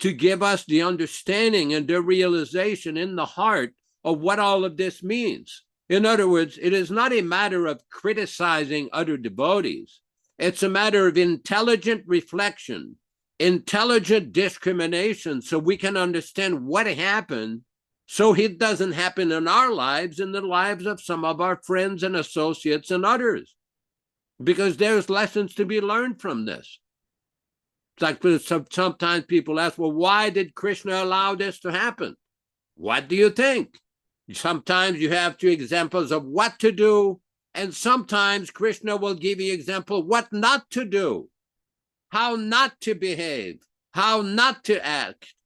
Speaker 2: to give us the understanding and the realization in the heart of what all of this means. In other words, it is not a matter of criticizing other devotees. It's a matter of intelligent reflection, intelligent discrimination, so we can understand what happened so it doesn't happen in our lives, in the lives of some of our friends and associates and others, because there's lessons to be learned from this. It's like sometimes people ask, well, why did Krishna allow this to happen? What do you think? Sometimes you have two examples of what to do, and sometimes Krishna will give you example what not to do, how not to behave, how not to act.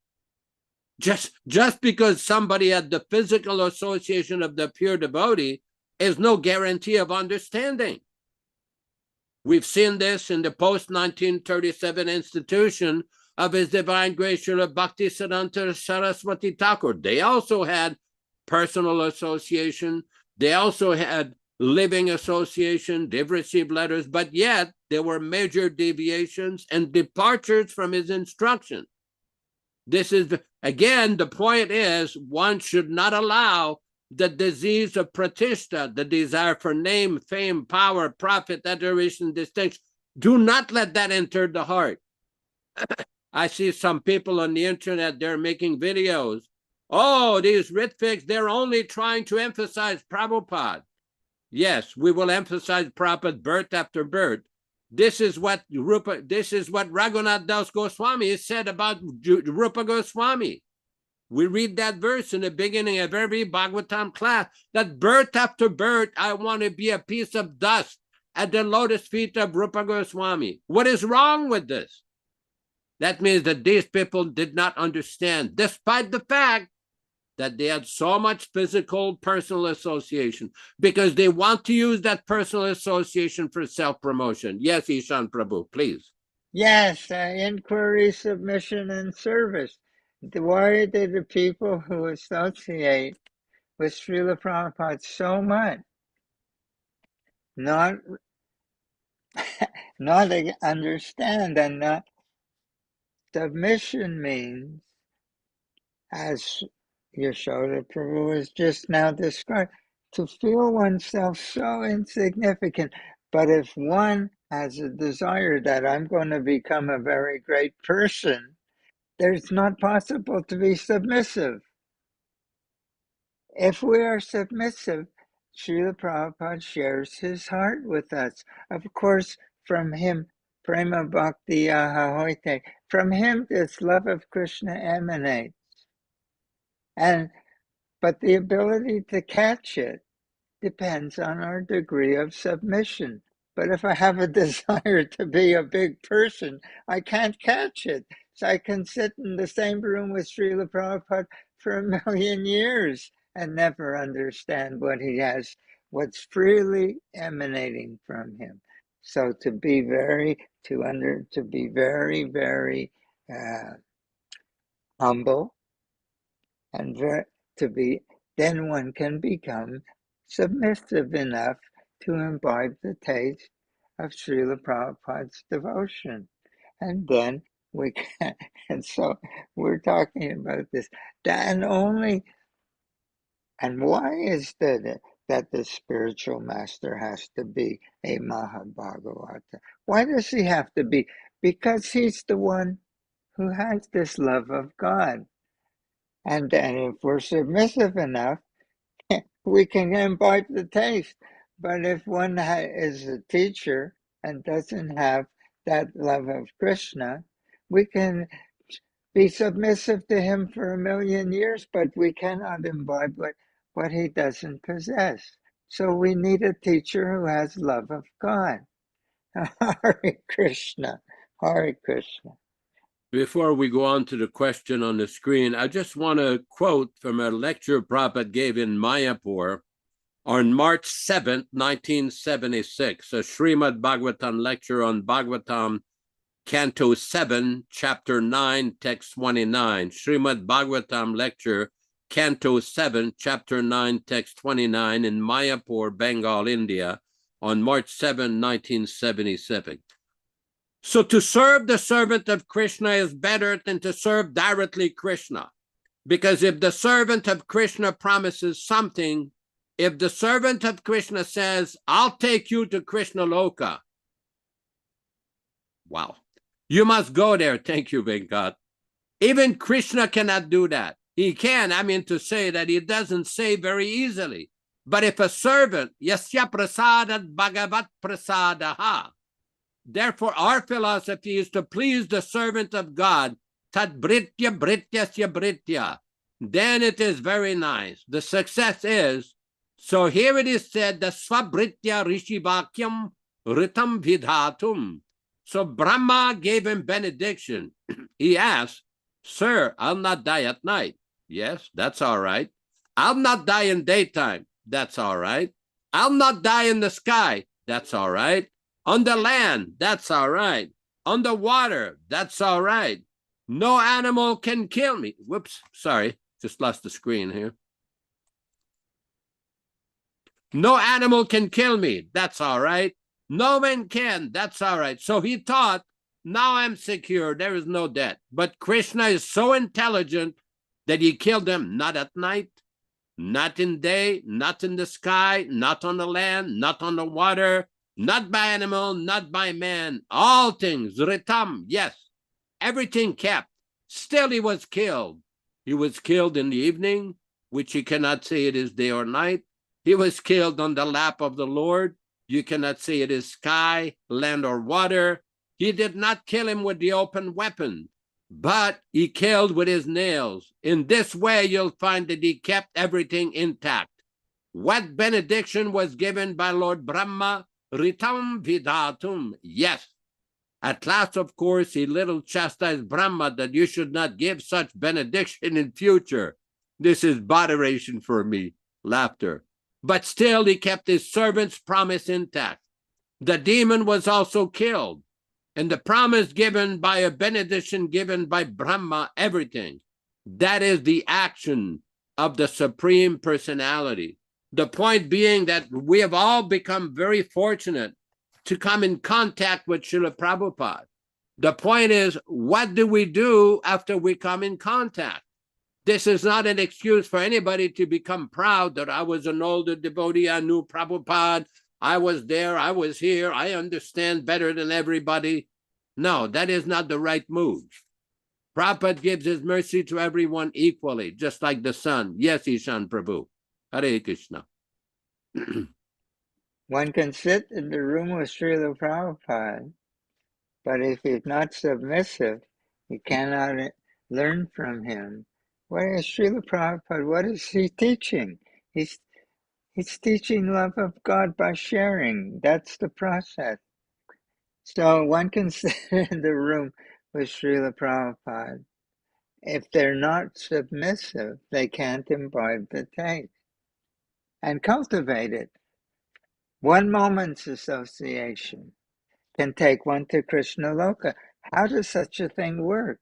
Speaker 2: Just because somebody had the physical association of the pure devotee is no guarantee of understanding. We've seen this in the post-1937 institution of His Divine Grace Srila Bhaktisiddhanta Saraswati Thakura. They also had personal association. They also had living association. They've received letters, but yet there were major deviations and departures from his instruction. This is, again, the point is one should not allow the disease of pratishta, the desire for name, fame, power, profit, adoration, distinction. Do not let that enter the heart. I see some people on the internet, they're making videos. Oh, these Ritviks, they're only trying to emphasize Prabhupada. Yes, we will emphasize Prabhupada birth after birth. This is what Raghunandana Das Goswami said about Rupa Goswami. We read that verse in the beginning of every Bhagavatam class, that birth after birth, I want to be a piece of dust at the lotus feet of Rupa Goswami. What is wrong with this? That means that these people did not understand, despite the fact that they had so much physical personal association, because they want to use that personal association for self-promotion. Yes, Ishan Prabhu, please.
Speaker 5: Yes, inquiry, submission, and service. Why do the people who associate with Srila Prabhupada so much not understand, and not submission means, as Yaśodā Prabhu was just now described, to feel oneself so insignificant. But if one has a desire that I'm going to become a very great person, it's not possible to be submissive. If we are submissive, Srila Prabhupada shares his heart with us. Of course, from him, Prema Bhakti Ahahoite, from him this love of Krishna emanates. But the ability to catch it depends on our degree of submission. But if I have a desire to be a big person, I can't catch it. So I can sit in the same room with Srila Prabhupada for 1,000,000 years and never understand what he has, what's freely emanating from him. So to be very, very humble, and then one can become submissive enough to imbibe the taste of Srila Prabhupada's devotion. And then we can, and so we're talking about this. And why is that the spiritual master has to be a Mahabhagavata? Why does he have to be? Because he's the one who has this love of God. And then if we're submissive enough, we can imbibe the taste. But if one is a teacher and doesn't have that love of Krishna, we can be submissive to him for 1,000,000 years, but we cannot imbibe what he doesn't possess. So we need a teacher who has love of God. Hare Krishna, Hare Krishna.
Speaker 2: Before we go on to the question on the screen, I just want to quote from a lecture Prabhupada gave in Mayapur on March 7th, 1976, a Srimad Bhagavatam lecture on Bhagavatam, Canto 7, Chapter 9, Text 29. Srimad Bhagavatam lecture, Canto 7, Chapter 9, Text 29 in Mayapur, Bengal, India, on March 7, 1977. So to serve the servant of Krishna is better than to serve directly Krishna. Because if the servant of Krishna promises something, if the servant of Krishna says, I'll take you to Krishna Loka, wow, you must go there. Thank you, Venkat. Even Krishna cannot do that. He can, I mean to say that he doesn't say very easily. But if a servant, yasya prasadat bhagavat prasadaha, therefore our philosophy is to please the servant of God, tad britya brityasya britya, then it is very nice. The success is, so here it is said, the svabritya rishivakyam ritam vidhatum. So Brahma gave him benediction. He asked, sir, I'll not die at night. Yes, that's all right. I'll not die in daytime. That's all right. I'll not die in the sky. That's all right. On the land, that's all right. On the water, that's all right. No animal can kill me. Whoops, sorry, just lost the screen here. No animal can kill me. That's all right. No man can. That's all right. So he thought, now I'm secure. There is no death. But Krishna is so intelligent that he killed them not at night, not in day, not in the sky, not on the land, not on the water, not by animal, not by man. All things, ritam, yes, everything kept. Still he was killed. He was killed in the evening, which you cannot say it is day or night. He was killed on the lap of the Lord. You cannot say it is sky, land, or water. He did not kill him with the open weapon, but he killed with his nails. In this way, you'll find that he kept everything intact. What benediction was given by Lord Brahma? Ritam vidatum. Yes. At last, of course, he little chastised Brahma that you should not give such benediction in future. This is botheration for me. Laughter. But still, he kept his servant's promise intact. The demon was also killed. And the promise given by a benediction given by Brahma, everything. That is the action of the Supreme Personality. The point being that we have all become very fortunate to come in contact with Srila Prabhupada. The point is, what do we do after we come in contact? This is not an excuse for anybody to become proud that I was an older devotee, I knew Prabhupada, I was there, I was here, I understand better than everybody. No, that is not the right move. Prabhupada gives his mercy to everyone equally, just like the sun. Yes, Ishan Prabhu. Hare Krishna.
Speaker 5: One can sit in the room with Srila Prabhupada, but if he's not submissive, he cannot learn from him. What is Srila Prabhupada? What is he teaching? He's teaching love of God by sharing. That's the process. So one can sit in the room with Srila Prabhupada. If they're not submissive, they can't imbibe the taste and cultivate it. One moment's association can take one to Krishna Loka. How does such a thing work?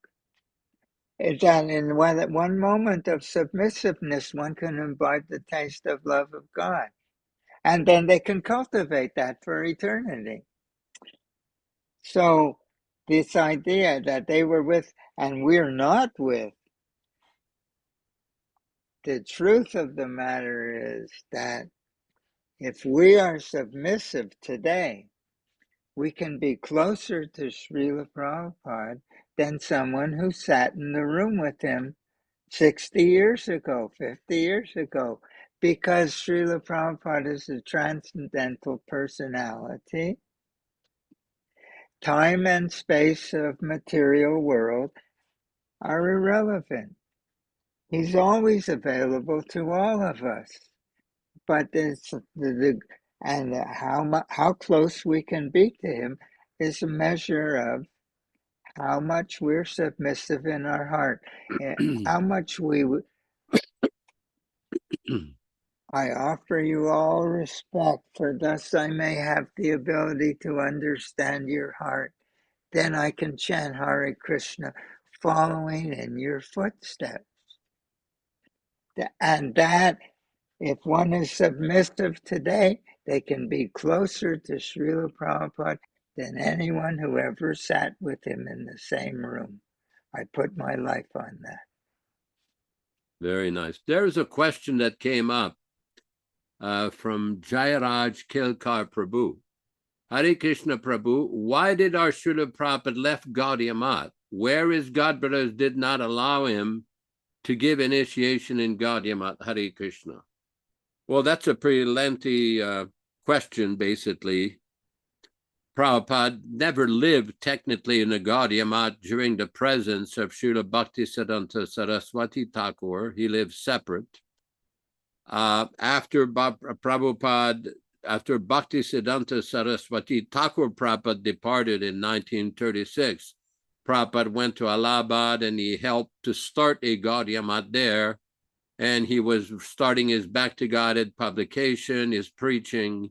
Speaker 5: It's that in one moment of submissiveness, one can imbibe the taste of love of God. And then they can cultivate that for eternity. So this idea that they were with and we're not with, the truth of the matter is that if we are submissive today, we can be closer to Srila Prabhupada than someone who sat in the room with him 60 years ago, 50 years ago, because Srila Prabhupada is a transcendental personality. Time and space of material world are irrelevant. He's always available to all of us. But how close we can be to him is a measure of how much we're submissive in our heart, how much I offer you all respect, for thus I may have the ability to understand your heart. Then I can chant Hare Krishna, following in your footsteps. And that, if one is submissive today, they can be closer to Srila Prabhupada than anyone who ever sat with him in the same room. I put my life on that.
Speaker 2: Very nice. There is a question that came up from Jayaraj Kilkar Prabhu. Hare Krishna Prabhu, why did our Srila Prabhupada left Gaudiya Math? Where his godbrothers did not allow him to give initiation in Gaudiya Hare Krishna? Well, that's a pretty lengthy question, basically. Prabhupada never lived technically in the Gaudiya Math during the presence of Srila Bhaktisiddhanta Saraswati Thakur. He lived separate. After Bhaktisiddhanta Saraswati Thakur Prabhupada departed in 1936, Prabhupada went to Allahabad and he helped to start a Gaudiya Math there. And he was starting his Bhakti Guided publication, his preaching.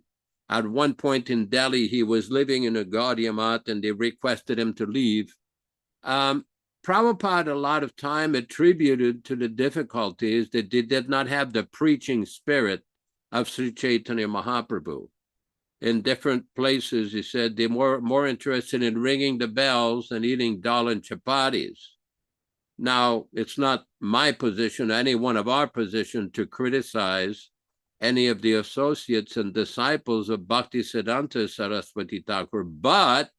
Speaker 2: At one point in Delhi, he was living in a Gaudiya Math and they requested him to leave. Prabhupada a lot of time attributed to the difficulties that they did not have the preaching spirit of Sri Chaitanya Mahaprabhu. In different places, he said they're more interested in ringing the bells and eating dal and chapatis. Now, it's not my position, any one of our position, to criticize any of the associates and disciples of Bhaktisiddhanta Saraswati Thakur, but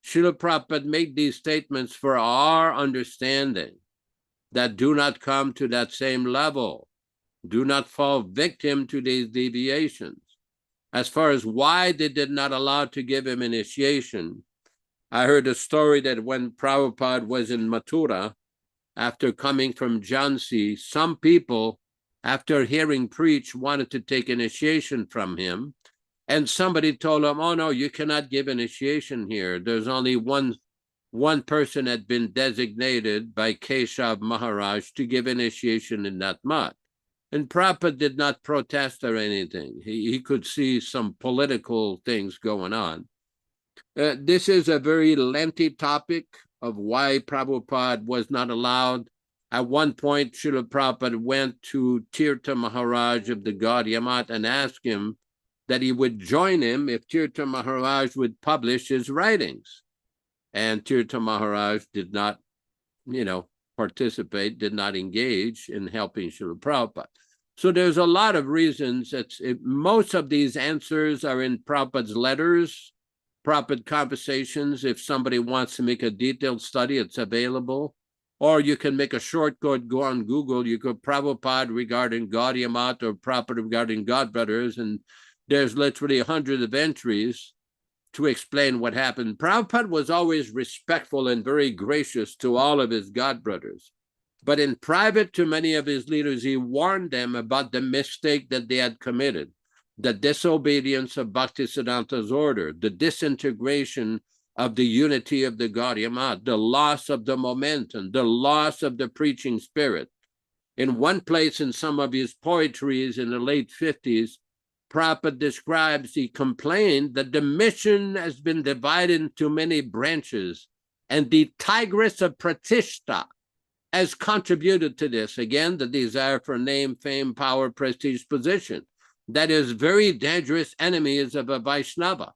Speaker 2: Srila Prabhupada made these statements for our understanding that do not come to that same level, do not fall victim to these deviations. As far as why they did not allow to give him initiation, I heard a story that when Prabhupada was in Mathura, after coming from Jhansi, some people, after hearing preach, wanted to take initiation from him. And somebody told him, oh, no, you cannot give initiation here. There's only one person had been designated by Keshav Maharaj to give initiation in that math. And Prabhupada did not protest or anything. He could see some political things going on. This is a very lengthy topic of why Prabhupada was not allowed. At one point, Srila Prabhupada went to Tirtha Maharaj of the Gaudiya Math and asked him that he would join him if Tirtha Maharaj would publish his writings. And Tirtha Maharaj did not, participate, did not engage in helping Srila Prabhupada. So there's a lot of reasons. Most of these answers are in Prabhupada's letters, Prabhupada conversations. If somebody wants to make a detailed study, it's available. Or you can make a shortcut, go on Google, you go Prabhupada regarding Gaudiya Math or Prabhupada regarding Godbrothers, and there's literally 100 of entries to explain what happened. Prabhupada was always respectful and very gracious to all of his Godbrothers. But in private to many of his leaders, he warned them about the mistake that they had committed, the disobedience of Bhaktisiddhanta's order, the disintegration of the unity of the Gaudiya Math, the loss of the momentum, the loss of the preaching spirit. In one place in some of his poetries in the late 50s, Prabhupada describes, he complained that the mission has been divided into many branches, and the tigress of Pratishta has contributed to this. Again, the desire for name, fame, power, prestige, position. That is very dangerous enemies of a Vaishnava.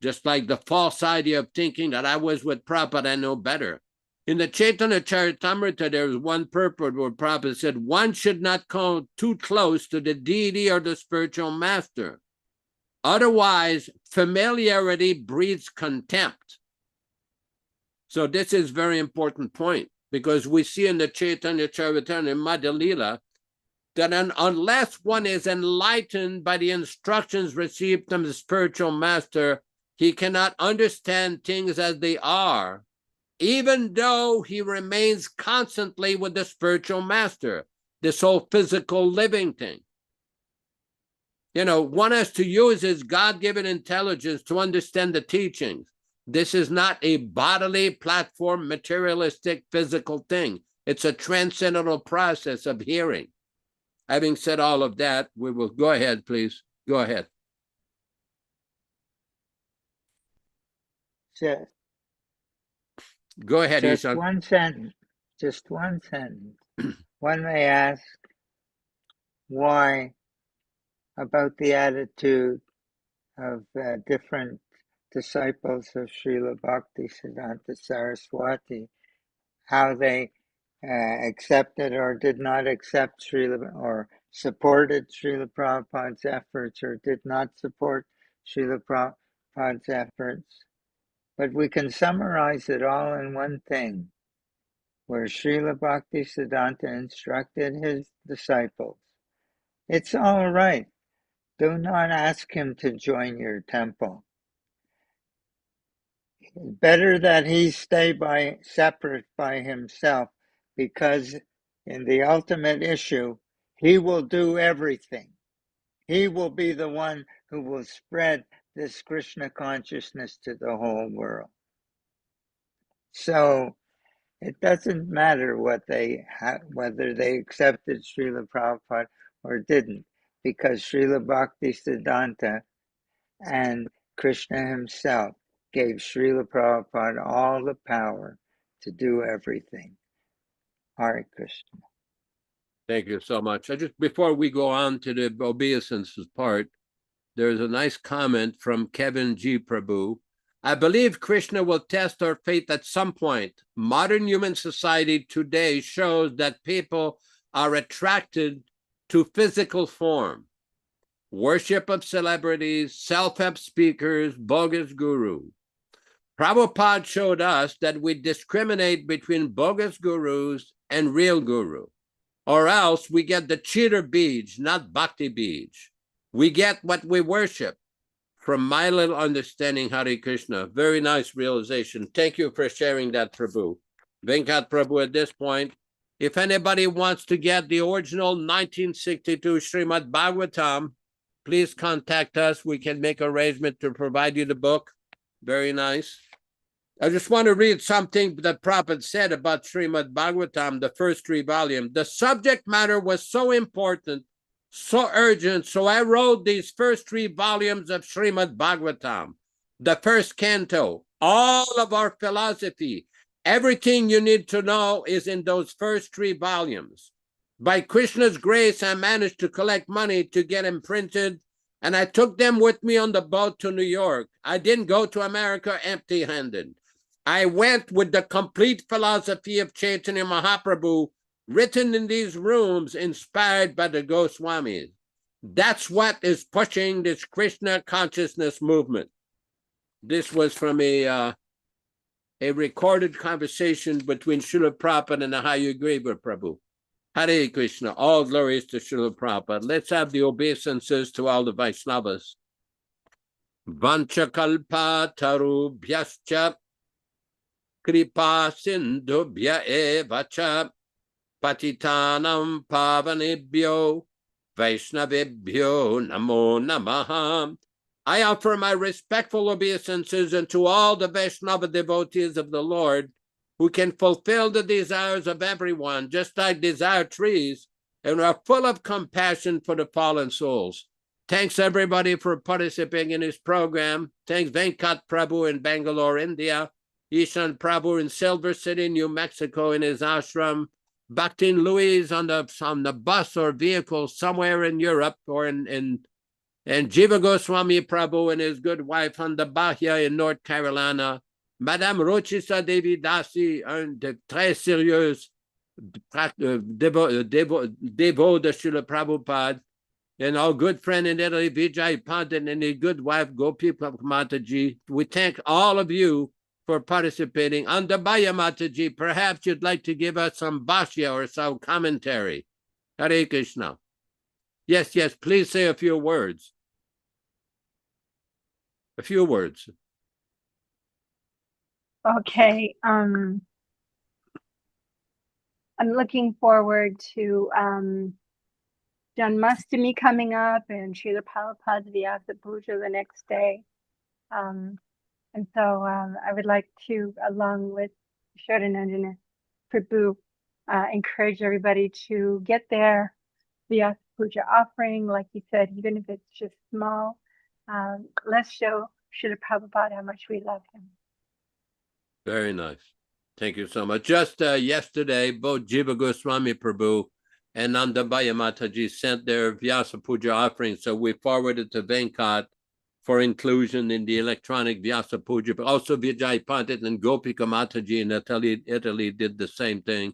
Speaker 2: Just like the false idea of thinking that I was with Prabhupada, I know better. In the Chaitanya Charitamrita, there was one purport where Prabhupada said, one should not come too close to the deity or the spiritual master. Otherwise, familiarity breeds contempt. So this is a very important point, because we see in the Chaitanya Charitamrita in Madhya Lila that unless one is enlightened by the instructions received from the spiritual master, he cannot understand things as they are, even though he remains constantly with the spiritual master, this whole physical living thing. One has to use his God-given intelligence to understand the teachings. This is not a bodily, platform, materialistic, physical thing. It's a transcendental process of hearing. Having said all of that, we will go ahead, please. Go ahead. Go ahead,
Speaker 5: Just
Speaker 2: Ishan.
Speaker 5: one sentence. Just one sentence. One may ask, why about the attitude of different disciples of Srila Bhaktisiddhanta Saraswati, how they accepted or did not accept Srila, or supported Srila Prabhupada's efforts or did not support Srila Prabhupada's efforts. But we can summarize it all in one thing. where Srila Bhaktisiddhanta instructed his disciples. It's all right. Do not ask him to join your temple. Better that he stay separate by himself, because in the ultimate issue, he will do everything. He will be the one who will spread this Krishna consciousness to the whole world. So it doesn't matter whether they accepted Srila Prabhupada or didn't, because Srila Bhaktisiddhanta and Krishna himself gave Srila Prabhupada all the power to do everything. Hare Krishna.
Speaker 2: Thank you so much. Before we go on to the obeisances part, there's a nice comment from Kevin G. Prabhu. I believe Krishna will test our faith at some point. Modern human society today shows that people are attracted to physical form, worship of celebrities, self-help speakers, bogus guru. Prabhupada showed us that we discriminate between bogus gurus and real guru, or else we get the cheater beej, not bhakti beej. We get what we worship. From my little understanding, Hare Krishna, very nice realization. Thank you for sharing that, Prabhu. Venkat Prabhu, at this point, if anybody wants to get the original 1962 Srimad Bhagavatam, please contact us. We can make arrangement to provide you the book. Very nice. I just want to read something that Prabhupada said about Srimad Bhagavatam, the first 3 volumes. The subject matter was so important, so urgent, so I wrote these first 3 volumes of Srimad Bhagavatam. The first canto, all of our philosophy, everything you need to know is in those first 3 volumes. By Krishna's grace, I managed to collect money to get them printed, and I took them with me on the boat to New York. I didn't go to America empty-handed. I went with the complete philosophy of Chaitanya Mahaprabhu, written in these rooms, inspired by the Goswamis. That's what is pushing this Krishna consciousness movement. This was from a recorded conversation between Srila Prabhupada and the Hayagriva Prabhu. Hare Krishna, all glories to Srila Prabhupada. Let's have the obeisances to all the Vaishnavas. Vanchakalpa tarubhyascha kripa sindhubhya evacha patitanam pavanebhyo vaishnavebhyo namo namaha. I offer my respectful obeisances unto all the Vaishnava devotees of the Lord who can fulfill the desires of everyone, just like desire trees, and are full of compassion for the fallen souls. Thanks everybody for participating in this program. Thanks Venkat Prabhu in Bangalore, India, Ishan Prabhu in Silver City, New Mexico in his ashram, Bhaktin Louise on the bus or vehicle somewhere in Europe, or and Jiva Goswami Prabhu and his good wife on the Bahia in North Carolina, Madame Rochisa Devi Dasi, une très sérieuse dévot de Srila Prabhupada, and our good friend in Italy, Vijay Pandit, and his good wife, Gopi Mataji. We thank all of you for participating. Andabaya Mataji, perhaps you'd like to give us some bhashya or some commentary. Hare Krishna. Yes, please say a few words. A few words.
Speaker 6: Okay. I'm looking forward to Janmashtami coming up and Srila Prabhupada's Vyasa Puja the next day. And so I would like to, along with Yaśodā-nandana Prabhu, encourage everybody to get their Vyasa Puja offering. Like you said, even if it's just small, let's show Srila Prabhupada how much we love him.
Speaker 2: Very nice. Thank you so much. Just yesterday, both Jiva Goswami Prabhu and Nandabaya Mataji sent their Vyasa Puja offerings, so we forwarded to Venkat for inclusion in the electronic Vyasa Puja, but also Vijay Pandit and Gopika Mataji in Italy did the same thing.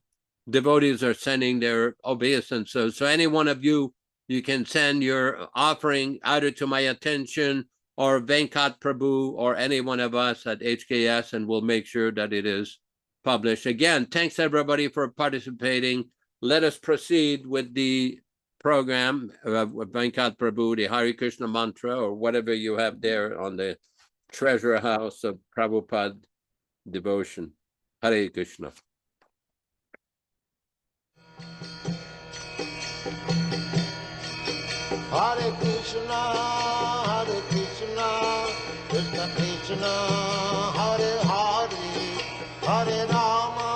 Speaker 2: Devotees are sending their obeisances. So any one of you, you can send your offering either to my attention or Venkat Prabhu or any one of us at HKS, and we'll make sure that it is published. Again, thanks everybody for participating. Let us proceed with the program of Venkat Prabhu, the Hare Krishna mantra, or whatever you have there on the treasure house of Prabhupada devotion. Hare Krishna.
Speaker 1: Hare Krishna, Krishna Krishna, Hare Hare, Hare Rama,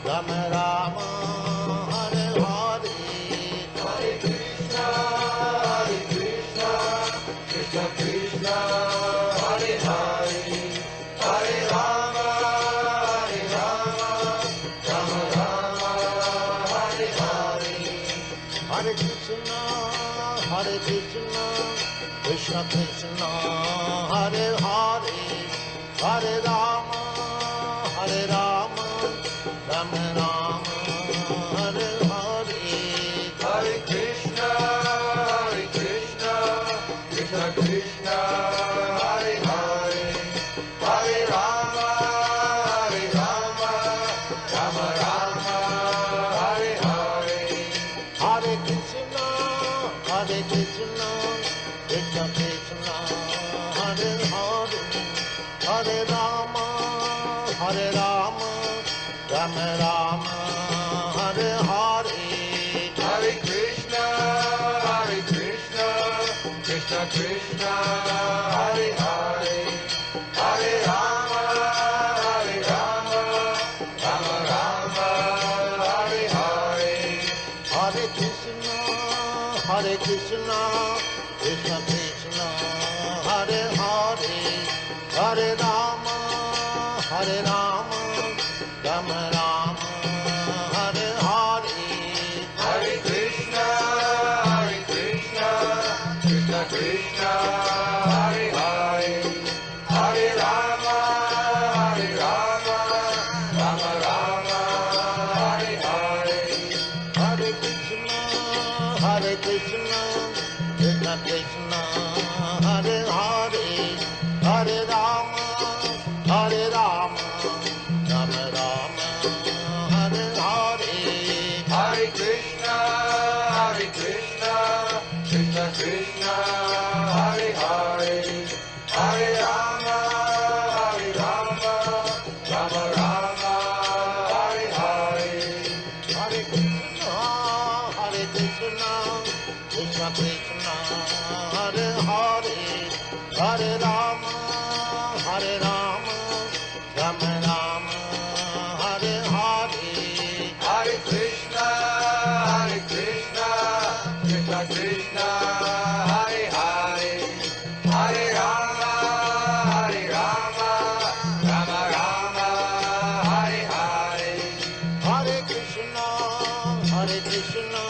Speaker 1: Rama Rama, Hare Hare. Hare Krishna, Krishna Krishna, Hare Hare, Hare Rama, Rama Rama, Hare Hare. Hare Krishna, Krishna Krishna, Hare Hare, Hare Rama, Rama Rama, Hare Hare. Hare Krishna, Krishna Krishna, Hare Hare, Hare Rama, Rama Rama, Hare Hare. Hare Krishna, Krishna Krishna, Hare Hare, Hare Rama, Rama Rama, Hare Hare. Hare Krishna, Krishna Krishna, Hare Hare, Hare Rama, Rama Rama, Hare Hare. Hare Krishna, Krishna Krishna, Hare Hare, Hare Rama, Rama Rama, Hare Hare. Hare Krishna, Krishna Krishna, Hare Hare, Hare Rama, Rama Rama, Hare Hare. Hare Krishna, Krishna Krishna, Hare Hare, Hare Rama, Rama Rama, Hare Hare. Hare Krishna, Krishna Krishna, Hare Hare, Hare Rama, Rama Rama, Hare Hare. Hare Krishna, Krishna Krishna, Hare Hare, Hare Rama, Rama Rama, Hare Hare. Hare Krishna, Krishna Krishna, Hare Hare, Hare Rama, Rama Rama, Hare Hare. Hare Krishna, Krishna